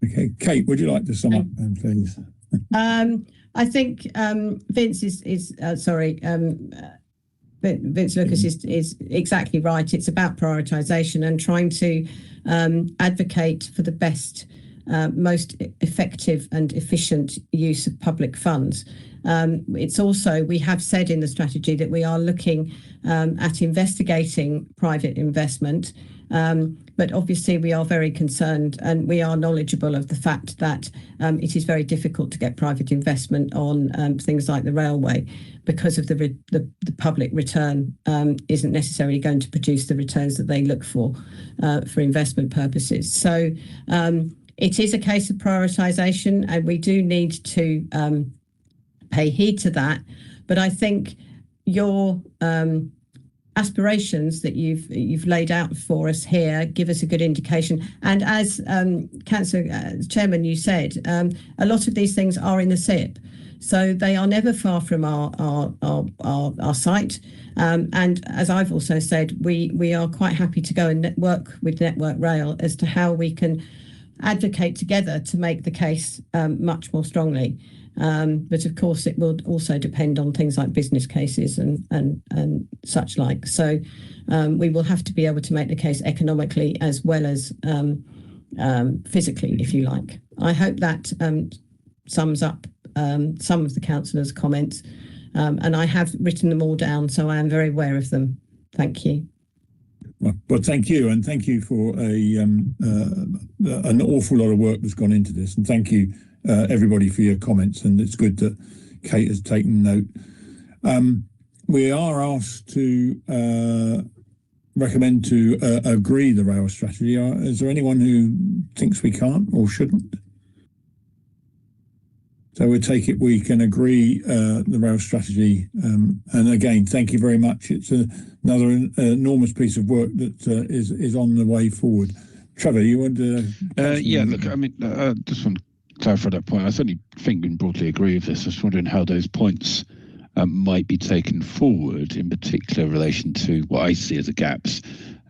Okay, Kate, would you like to sum up, please? I think Vince Vince Lucas is exactly right. It's about prioritisation and trying to advocate for the best, most effective and efficient use of public funds. It's also, we have said in the strategy that we are looking at investigating private investment, but obviously we are very concerned and we are knowledgeable of the fact that it is very difficult to get private investment on things like the railway, because of the public return isn't necessarily going to produce the returns that they look for investment purposes. So it is a case of prioritisation, and we do need to pay heed to that. But I think your aspirations that you've laid out for us here give us a good indication. And as Councillor Chairman, you said, a lot of these things are in the SIP. So they are never far from our site. And as I've also said, we are quite happy to go and work with Network Rail as to how we can advocate together to make the case much more strongly. But of course, it will also depend on things like business cases and such like. So we will have to be able to make the case economically as well as physically, if you like. I hope that sums up some of the councillors' comments, and I have written them all down, so I am very aware of them. Thank you. Well, thank you, and thank you for an awful lot of work that's gone into this, and thank you everybody for your comments. And it's good that Kate has taken note. We are asked to recommend to agree the rail strategy. Is there anyone who thinks we can't or shouldn't? So we take it we can agree the rail strategy. And again, thank you very much. It's another enormous piece of work that is on the way forward. Trevor, you want to? Yeah, look, I mean, just want to clarify that point. I certainly think we can broadly agree with this. I was wondering how those points might be taken forward, in particular in relation to what I see as the gaps,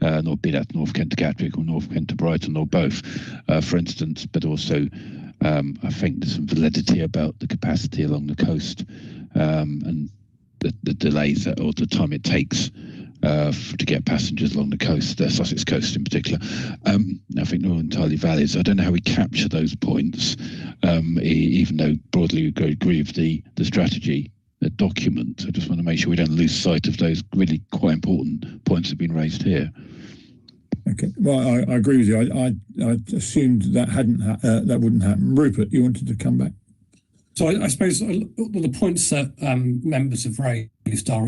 not be that North Kent to Gatwick or North Kent to Brighton or both, for instance, but also I think there's some validity about the capacity along the coast and the delays or the time it takes to get passengers along the coast, the Sussex coast in particular. I think they're all entirely valid. So I don't know how we capture those points. even though broadly we agree with the strategy document. I just want to make sure we don't lose sight of those really quite important points that have been raised here. Okay, well, I agree with you. I assumed that that wouldn't happen. Rupert, you wanted to come back? So I suppose the points that members have raised are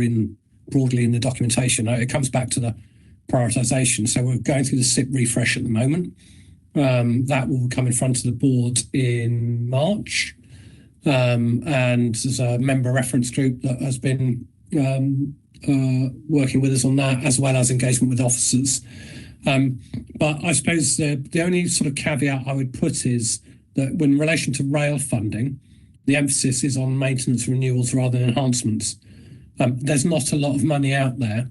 broadly in the documentation. It comes back to the prioritisation. So we're going through the SIP refresh at the moment. That will come in front of the board in March. And there's a member reference group that has been working with us on that, as well as engagement with officers. But I suppose the only sort of caveat I would put is that in relation to rail funding, the emphasis is on maintenance renewals rather than enhancements. There's not a lot of money out there.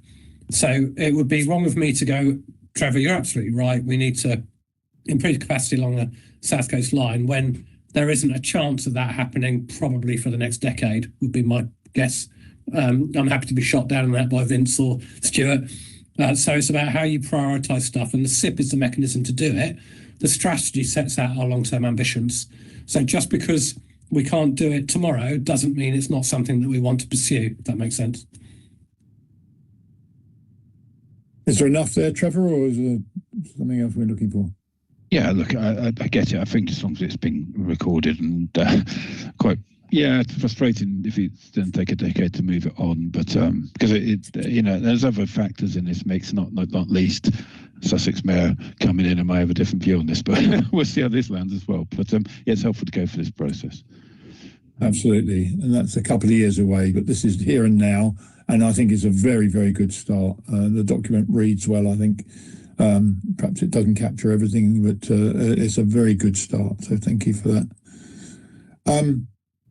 So it would be wrong of me to go, Trevor, you're absolutely right. We need to improve capacity along the South Coast line when there isn't a chance of that happening probably for the next decade, would be my guess. I'm happy to be shot down on that by Vince or Stuart. So it's about how you prioritise stuff, and the SIP is the mechanism to do it. The strategy sets out our long-term ambitions. So just because we can't do it tomorrow doesn't mean it's not something that we want to pursue, if that makes sense. Is there enough there, Trevor, or is there something else we're looking for? Yeah, look, I get it. I think as long as it's been recorded and it's frustrating if it's then take a decade to move it on. But because there's other factors in this mix, not least Sussex Mayor coming in and may have a different view on this, but we'll see how this lands as well. But it's helpful to go for this process. Absolutely, and that's a couple of years away, but this is here and now, and I think it's a very, very good start. The document reads well, I think. Perhaps it doesn't capture everything, but it's a very good start. So thank you for that.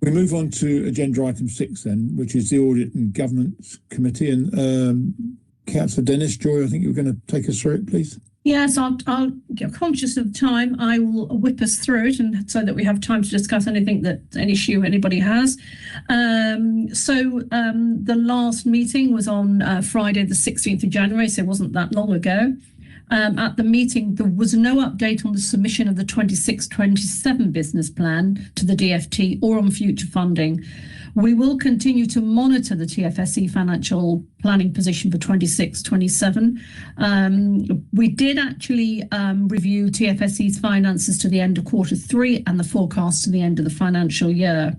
We move on to agenda item 6 then, which is the Audit and Governance Committee. And Councillor Dennis, Joy, I think you're going to take us through it, please. Yes, I'll get conscious of time. I will whip us through it, and so that we have time to discuss anything an issue anybody has. The last meeting was on Friday, the 16th of January, so it wasn't that long ago. At the meeting, there was no update on the submission of the 26-27 business plan to the DFT or on future funding. We will continue to monitor the TFSE financial planning position for 26-27. We did actually review TFSE's finances to the end of Q3 and the forecast to the end of the financial year.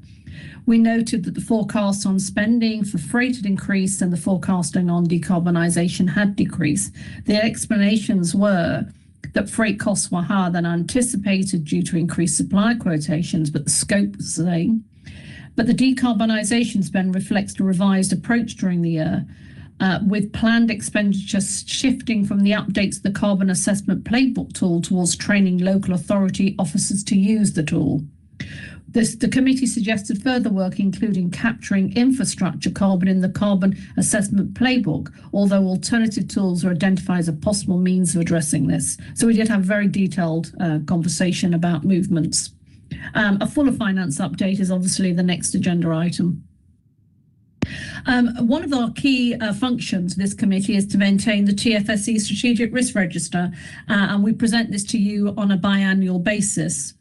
We noted that the forecast on spending for freight had increased and the forecasting on decarbonisation had decreased. The explanations were that freight costs were higher than anticipated due to increased supply quotations, but the scope was the same. But the decarbonisation spend reflects a revised approach during the year, with planned expenditure shifting from the updates to the carbon assessment playbook tool towards training local authority officers to use the tool. The committee suggested further work, including capturing infrastructure carbon in the carbon assessment playbook, although alternative tools are identified as a possible means of addressing this. So we did have a very detailed conversation about movements. A fuller finance update is obviously the next agenda item. One of our key functions of this committee is to maintain the TFSE Strategic Risk Register, and we present this to you on a biannual basis.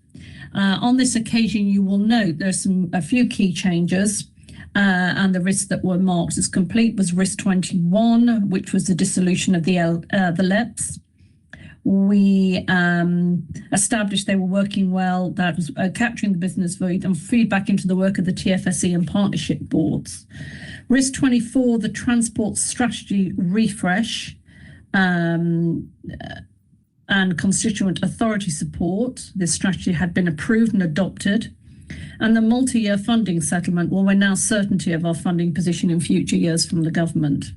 On this occasion, you will note there's a few key changes, and the risks that were marked as complete was risk 21, which was the dissolution of the LEPs. We established they were working well, that was capturing the business vote and feedback into the work of the TFSE and partnership boards. Risk 24, the transport strategy refresh, and constituent authority support. This strategy had been approved and adopted. And the multi-year funding settlement, well, we're now certainty of our funding position in future years from the government.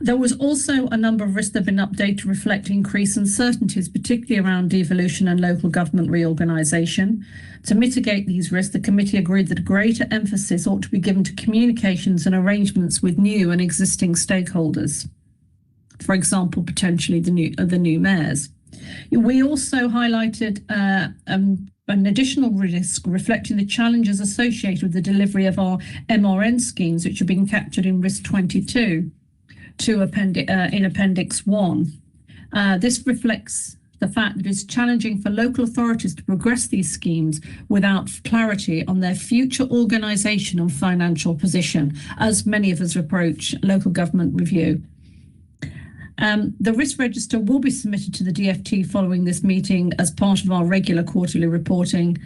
There was also a number of risks that have been updated to reflect increased uncertainties, particularly around devolution and local government reorganisation. To mitigate these risks, the committee agreed that a greater emphasis ought to be given to communications and arrangements with new and existing stakeholders. For example, potentially the new mayors. We also highlighted an additional risk reflecting the challenges associated with the delivery of our MRN schemes, which are being captured in risk 22 in Appendix 1. This reflects the fact that it's challenging for local authorities to progress these schemes without clarity on their future organisation and financial position, as many of us approach local government review. The risk register will be submitted to the DfT following this meeting as part of our regular quarterly reporting,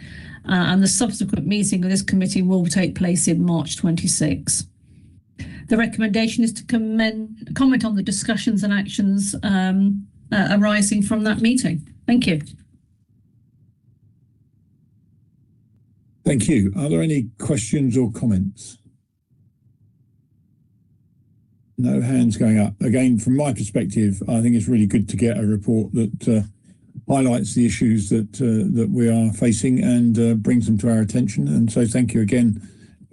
and the subsequent meeting of this committee will take place in March 26. The recommendation is to comment on the discussions and actions arising from that meeting. Thank you. Thank you. Are there any questions or comments? No hands going up. Again, from my perspective, I think it's really good to get a report that highlights the issues that we are facing and brings them to our attention. And so thank you again,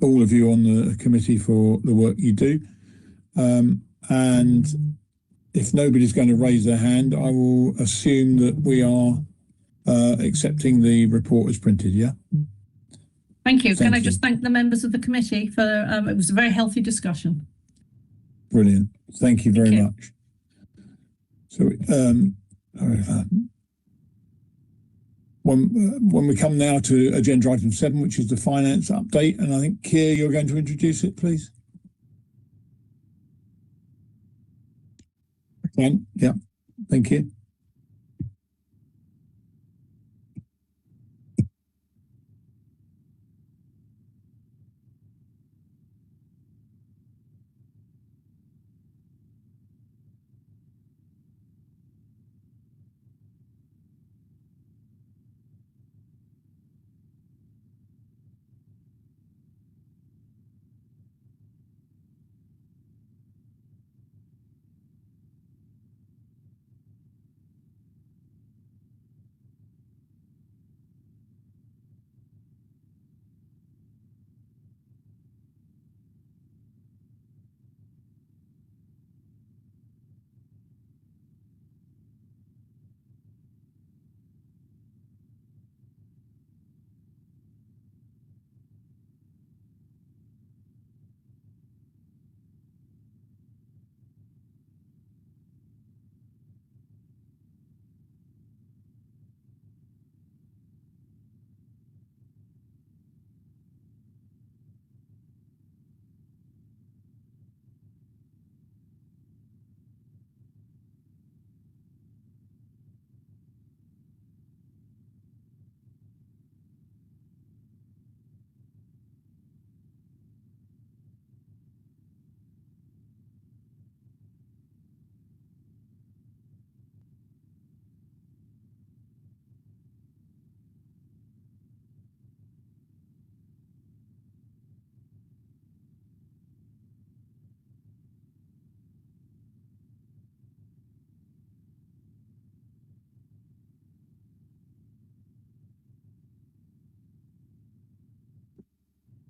all of you on the committee, for the work you do. And if nobody's going to raise their hand, I will assume that we are accepting the report as printed, yeah? Thank you. Can I just thank the members of the committee for, it was a very healthy discussion. Brilliant. Thank you very much. So when we come now to agenda item 7, which is the finance update, and I think, Keir, you're going to introduce it, please. Yeah, thank you.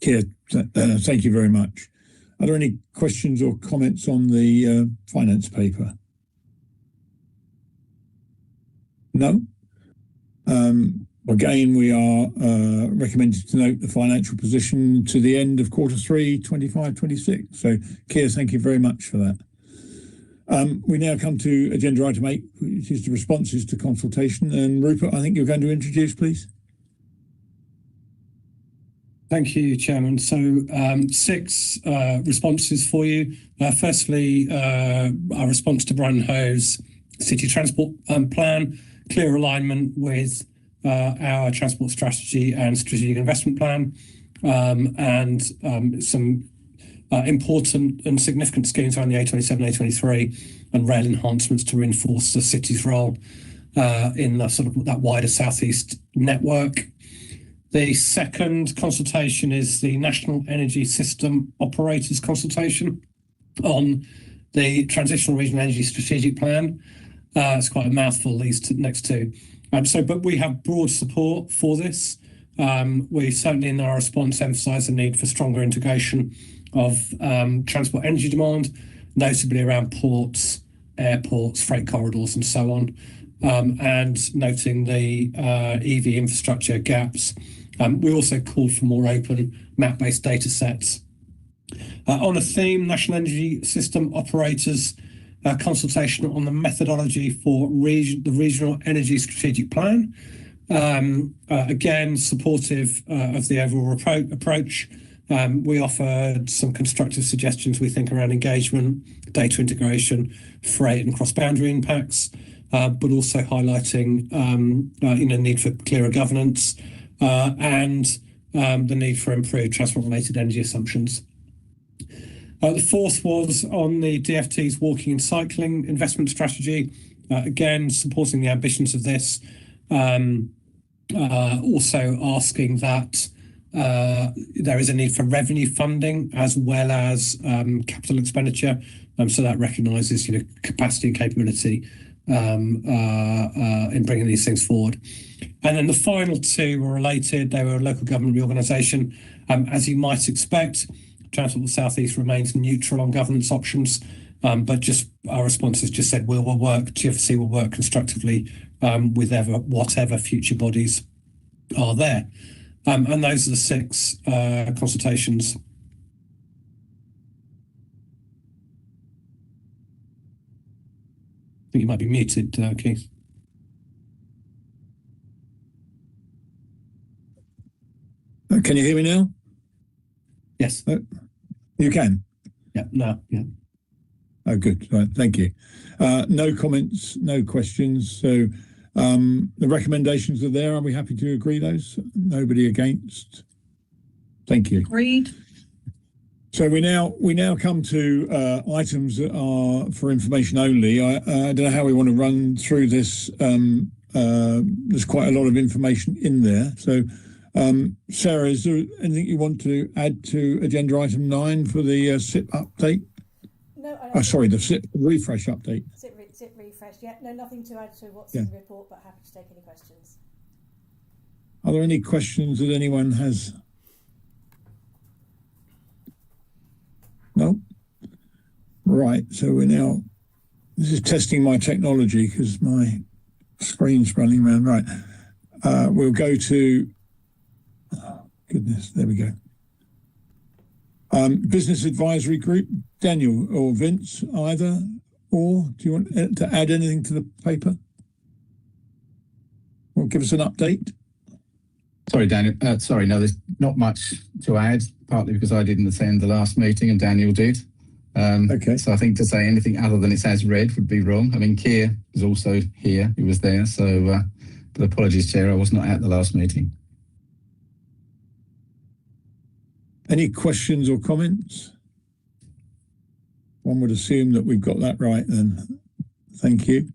Keir, thank you very much. Are there any questions or comments on the finance paper? No? Again, we are recommended to note the financial position to the end of Q3 25-26. So, Keir, thank you very much for that. We now come to agenda item 8, which is the responses to consultation. And Rupert, I think you're going to introduce, please. Thank you, Chairman. So 6 responses for you. Firstly, our response to Brighton Hove's city transport plan, clear alignment with our transport strategy and strategic investment plan, and some important and significant schemes around the A27, A23 and rail enhancements to reinforce the city's role in the sort of that wider southeast network. The second consultation is the National Energy System Operators consultation on the Transitional Regional Energy Strategic Plan. It's quite a mouthful, these next two. But we have broad support for this. We certainly in our response emphasise the need for stronger integration of transport energy demand, notably around ports, airports, freight corridors and so on, and noting the EV infrastructure gaps. We also called for more open map-based data sets. On a theme, National Energy System Operators consultation on the methodology for the Regional Energy Strategic Plan. Again, supportive of the overall approach. We offered some constructive suggestions, we think, around engagement, data integration, freight and cross-boundary impacts, but also highlighting need for clearer governance and the need for improved transport-related energy assumptions. The fourth was on the DfT's walking and cycling investment strategy. Again, supporting the ambitions of this. Also asking that there is a need for revenue funding as well as capital expenditure. So that recognises, capacity and capability in bringing these things forward. And then the final two were related. They were local government reorganisation. As you might expect, Transport South East remains neutral on governance options, but just our response has just said GFC will work constructively with whatever future bodies are there. And those are the 6 consultations. I think you might be muted, Keith. Can you hear me now? Yes. You can? Yeah, no, yeah. Oh, good. Right, thank you. No comments, no questions. So the recommendations are there. Are we happy to agree those? Nobody against? Thank you. Agreed. So we now come to items that are for information only. I don't know how we want to run through this. There's quite a lot of information in there. So Sarah, is there anything you want to add to agenda item 9 for the SIP update? No, sorry, the SIP refresh update. SIP refresh, yeah. No, nothing to add to what's in the report, but happy to take any questions. Are there any questions that anyone has? No? Right, so this is testing my technology because my screen's running around. Right, we'll go to, goodness, there we go. Business Advisory Group, Daniel or Vince, either, or do you want to add anything to the paper? Or give us an update? Sorry, Daniel. Sorry, no, there's not much to add, partly because I didn't attend the last meeting and Daniel did. Okay. So I think to say anything other than it's as read would be wrong. I mean, Keir was also here, he was there. So, but apologies, Chair, I was not at the last meeting. Any questions or comments? One would assume that we've got that right then. Thank you.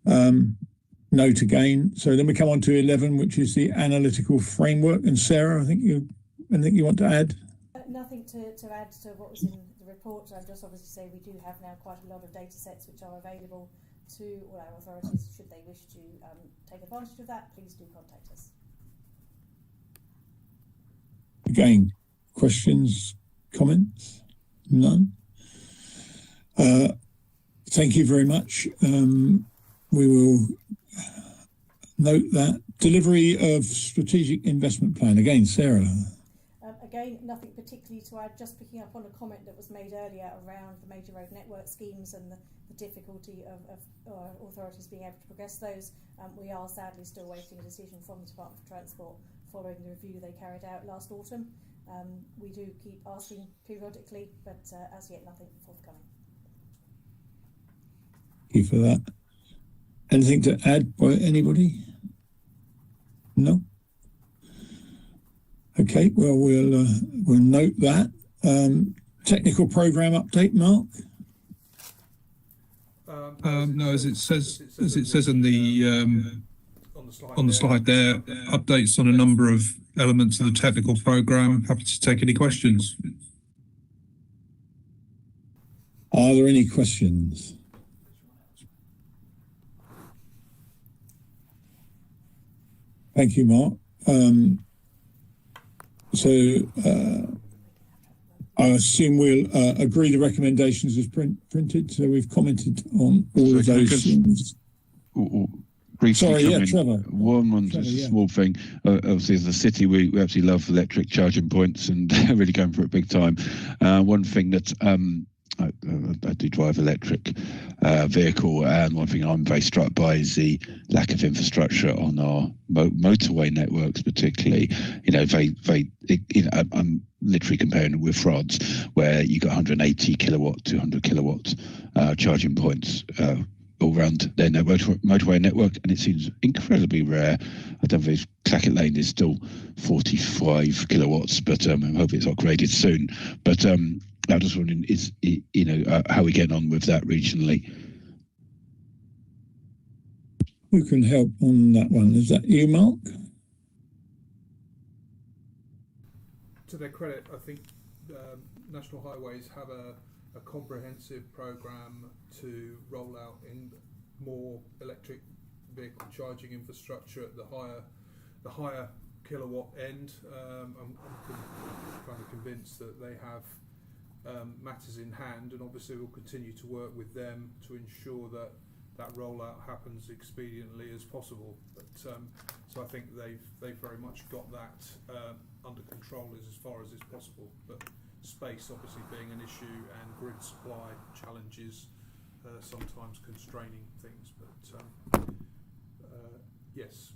Note again. So then we come on to 11, which is the analytical framework. And Sarah, anything you want to add? Nothing to add to what was in the report. I'd just obviously say we do have now quite a lot of data sets which are available to all our authorities. Should they wish to take advantage of that, please do contact us. Again, questions, comments? None? Thank you very much. We will note that. Delivery of strategic investment plan. Again, Sarah. Again, nothing particularly to add, just picking up on a comment that was made earlier around the major road network schemes and the difficulty of authorities being able to progress those. We are sadly still waiting a decision from the Department for Transport following the review they carried out last autumn. We do keep asking periodically, but as yet nothing forthcoming. Thank you for that. Anything to add by anybody? No? Okay, well, we'll note that. Technical program update, Mark? No, as it says on the slide there, updates on a number of elements of the technical program. Happy to take any questions. Are there any questions? Thank you, Mark. I assume we'll agree the recommendations as printed. So we've commented on all of those things. Sorry, yeah, Trevor. One just a small thing. Obviously, as a city, we absolutely love electric charging points and really going for it big time. One thing that I do drive electric vehicle, and one thing I'm very struck by is the lack of infrastructure on our motorway networks, particularly. I'm literally comparing it with France, where you got 180 kilowatt, 200 kilowatt charging points all around their motorway network, and it seems incredibly rare. I don't think Clackett Lane is still 45 kilowatts, but I hope it's upgraded soon. But I'm just wondering, how we get on with that regionally? Who can help on that one? Is that you, Mark? To their credit, I think National Highways have a comprehensive programme to roll out in more electric vehicle charging infrastructure at the higher kilowatt end. I'm kind of convinced that they have matters in hand, and obviously we'll continue to work with them to ensure that rollout happens expediently as possible. But so I think they've very much got that under control as far as is possible. But space obviously being an issue, and grid supply challenges sometimes constraining things. But yes,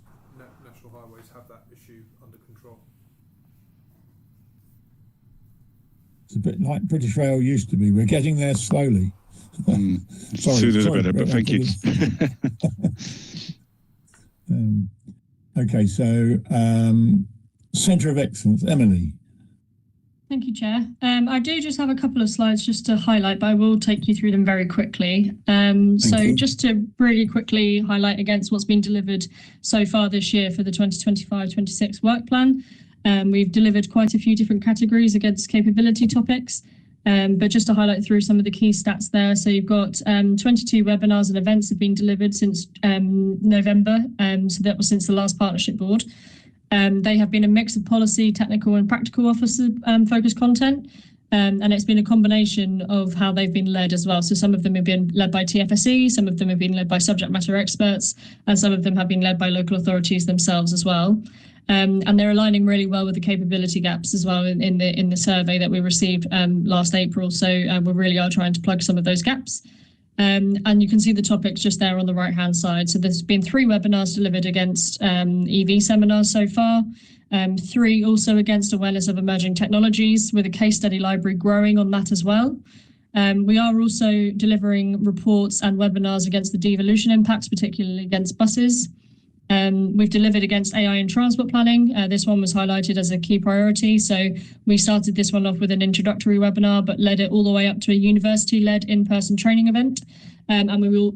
National Highways have that issue under control. It's a bit like British Rail used to be. We're getting there slowly. Sooner better, but thank you. Okay, so Centre of Excellence, Emily. Thank you, Chair. I do just have a couple of slides just to highlight, but I will take you through them very quickly. Just to really quickly highlight against what's been delivered so far this year for the 2025-26 work plan. We've delivered quite a few different categories against capability topics, but just to highlight through some of the key stats there. So you've got 22 webinars and events have been delivered since November, so that was since the last partnership board. They have been a mix of policy, technical and practical officer focused content, and it's been a combination of how they've been led as well. So some of them have been led by TFSE, some of them have been led by subject matter experts, and some of them have been led by local authorities themselves as well. And they're aligning really well with the capability gaps as well in the survey that we received last April. So we really are trying to plug some of those gaps. And you can see the topics just there on the right hand side. So there's been 3 webinars delivered against EV seminars so far, 3 also against awareness of emerging technologies, with a case study library growing on that as well. We are also delivering reports and webinars against the devolution impacts, particularly against buses. We've delivered against AI in transport planning. This one was highlighted as a key priority. So we started this one off with an introductory webinar, but led it all the way up to a university-led in-person training event. And we will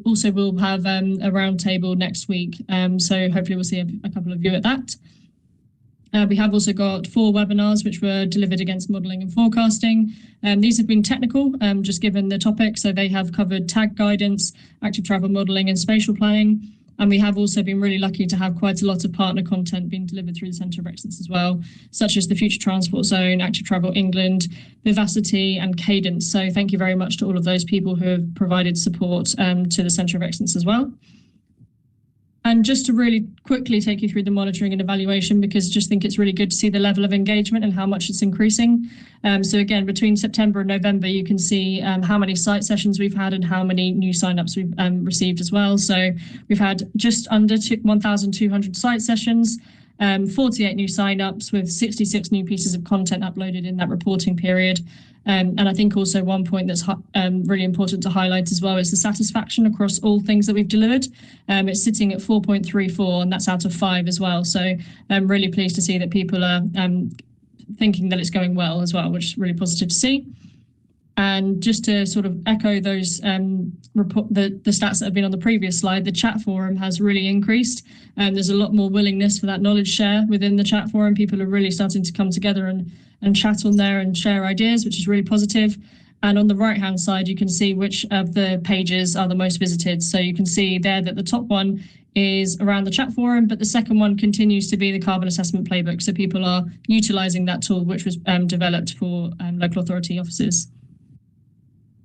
have a roundtable next week. So hopefully we'll see a couple of you at that. We have also got 4 webinars which were delivered against modelling and forecasting. These have been technical, just given the topic. So they have covered tag guidance, active travel modelling and spatial planning. And we have also been really lucky to have quite a lot of partner content being delivered through the Centre of Excellence as well, such as the Future Transport Zone, Active Travel England, Vivacity and Cadence. So thank you very much to all of those people who have provided support to the Centre of Excellence as well. And just to really quickly take you through the monitoring and evaluation, because I just think it's really good to see the level of engagement and how much it's increasing. So again, between September and November, you can see how many site sessions we've had and how many new signups we've received as well. So we've had just under 1,200 site sessions, 48 new signups with 66 new pieces of content uploaded in that reporting period. And I think also one point that's really important to highlight as well is the satisfaction across all things that we've delivered. It's sitting at 4.34, and that's out of 5 as well. So I'm really pleased to see that people are thinking that it's going well as well, which is really positive to see. And just to sort of echo those the stats that have been on the previous slide, the chat forum has really increased, and there's a lot more willingness for that knowledge share within the chat forum. People are really starting to come together and chat on there and share ideas, which is really positive. And on the right-hand side, you can see which of the pages are the most visited. So you can see there that the top one is around the chat forum, but the second one continues to be the carbon assessment playbook. So people are utilising that tool, which was developed for local authority offices.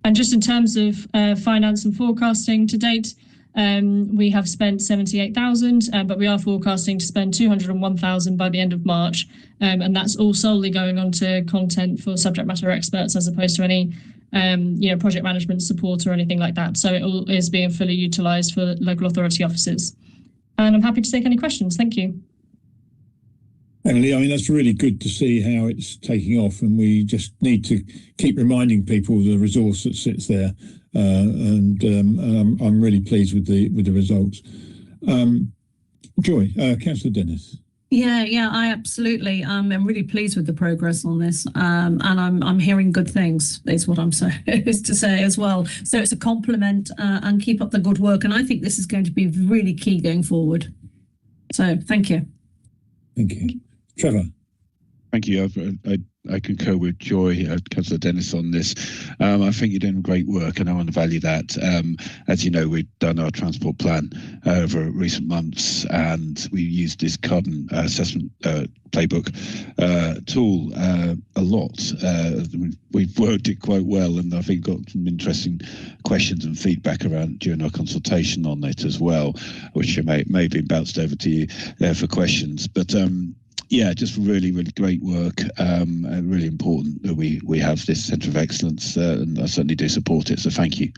And just in terms of finance and forecasting to date, we have spent 78,000, but we are forecasting to spend 201,000 by the end of March. And that's all solely going on to content for subject matter experts, as opposed to any project management support or anything like that. So it all is being fully utilised for local authority offices. And I'm happy to take any questions. Thank you. Emily, I mean, that's really good to see how it's taking off, and we just need to keep reminding people of the resource that sits there. I'm really pleased with the results. Joy, Councillor Dennis. Yeah, I absolutely. I'm really pleased with the progress on this, and I'm hearing good things. Is what I'm is to say as well. So it's a compliment, and keep up the good work. And I think this is going to be really key going forward. So thank you. Thank you, Trevor. Thank you. I concur with Joy, Councillor Dennis, on this. I think you're doing great work, and I want to value that. As you know, we've done our transport plan over recent months, and we used this carbon assessment playbook tool a lot. We've worked it quite well, and I think got some interesting questions and feedback around during our consultation on it as well, which may have been bounced over to you for questions. But yeah, just really, really great work. Really important that we have this centre of excellence, and I certainly do support it. So thank you.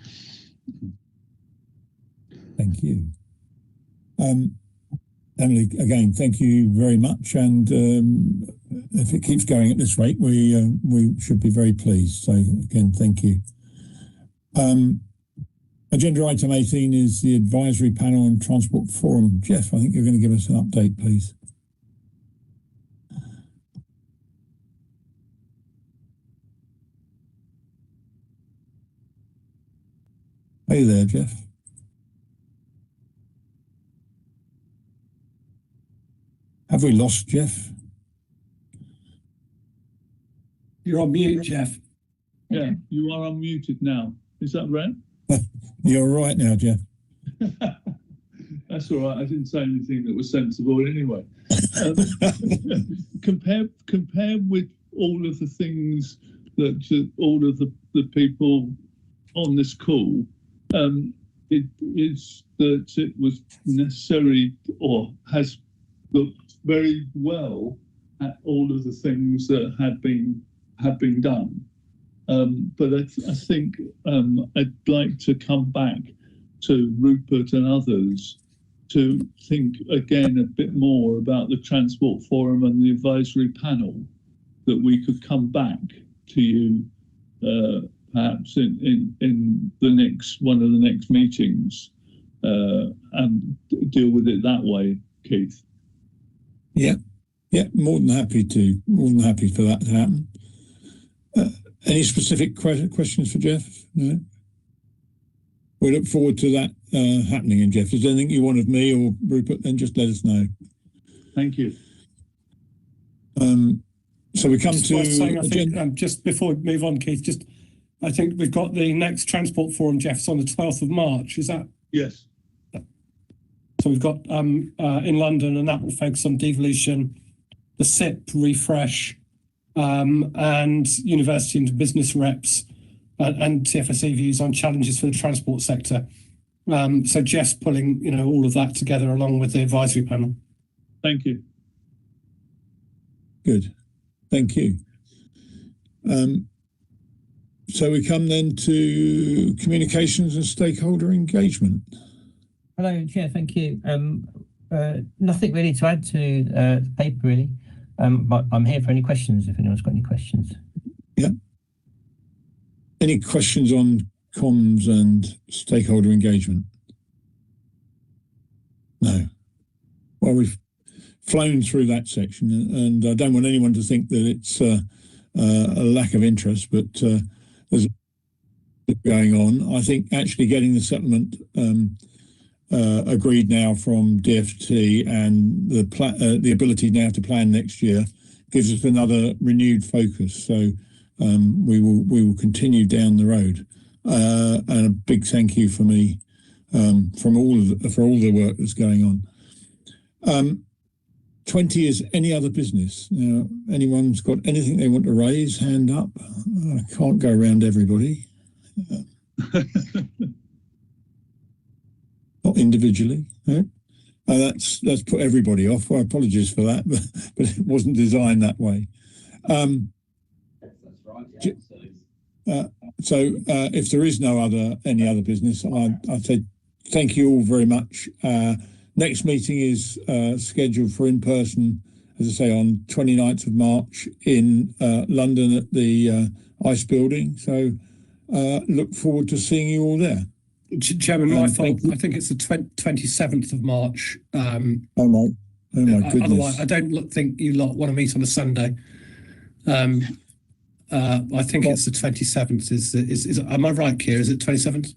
Thank you. Emily, again, thank you very much. And if it keeps going at this rate, we should be very pleased. So again, thank you. Agenda item 18 is the advisory panel and transport forum. Jeff, I think you're going to give us an update, please. Hey there, Jeff. Have we lost Jeff? You're on mute, Jeff. Yeah, you are unmuted now. Is that right? You're right now, Jeff. That's all right. I didn't say anything that was sensible anyway. Compared with all of the things that all of the people on this call, it is that it was necessary or has looked very well at all of the things that have been done. But I think I'd like to come back to Rupert and others to think again a bit more about the Transport Forum and the advisory panel, that we could come back to you perhaps in the next one of the next meetings and deal with it that way, Keith. Yeah, more than happy for that to happen. Any specific questions for Jeff? No? We look forward to that happening. And Jeff, is there anything you want of me or Rupert, then just let us know. Thank you. So we come to saying, I think, just before we move on, Keith, I think we've got the next Transport Forum, Jeff's on the 12th of March. Is that? Yes. So we've got in London, and that will focus on devolution, the SIP refresh, and university and business reps and TFSE views on challenges for the transport sector. So Jeff's pulling, all of that together along with the advisory panel. Thank you. Good. Thank you. So we come then to communications and stakeholder engagement. Hello, Chair. Thank you. Nothing really to add to the paper, really. But I'm here for any questions if anyone's got any questions. Yeah. Any questions on comms and stakeholder engagement? No. Well, we've flown through that section, and I don't want anyone to think that it's a lack of interest, but there's going on. I think actually getting the settlement agreed now from DfT and the ability now to plan next year gives us another renewed focus. So we will continue down the road. And a big thank you for me for all the work that's going on. 20 is any other business. Now, anyone's got anything they want to raise, hand up. I can't go around everybody. Not individually. No? That's put everybody off. Well, apologies for that, but it wasn't designed that way. if there is any other business, I'd say thank you all very much. Next meeting is scheduled for in person, as I say, on 29th of March in London at the ICE building. So look forward to seeing you all there. Chairman, my fault. I think it's the 27th of March. Oh my goodness. Otherwise, I don't think you lot want to meet on a Sunday. I think it's the 27th. Is am I right, Keir? Is it 27th?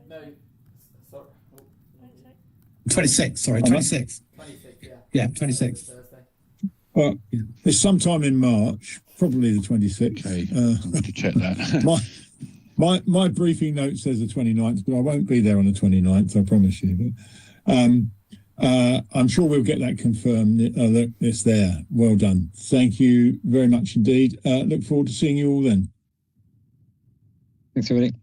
No, sorry. 26th, sorry, 26th. 26th, Yeah, 26th. Well, it's sometime in March, probably the 26th. Okay, I'm going to check that. My briefing note says the 29th, but I won't be there on the 29th, I promise you. But I'm sure we'll get that confirmed. Look, it's there. Well done. Thank you very much indeed. Look forward to seeing you all then. Thanks, everybody.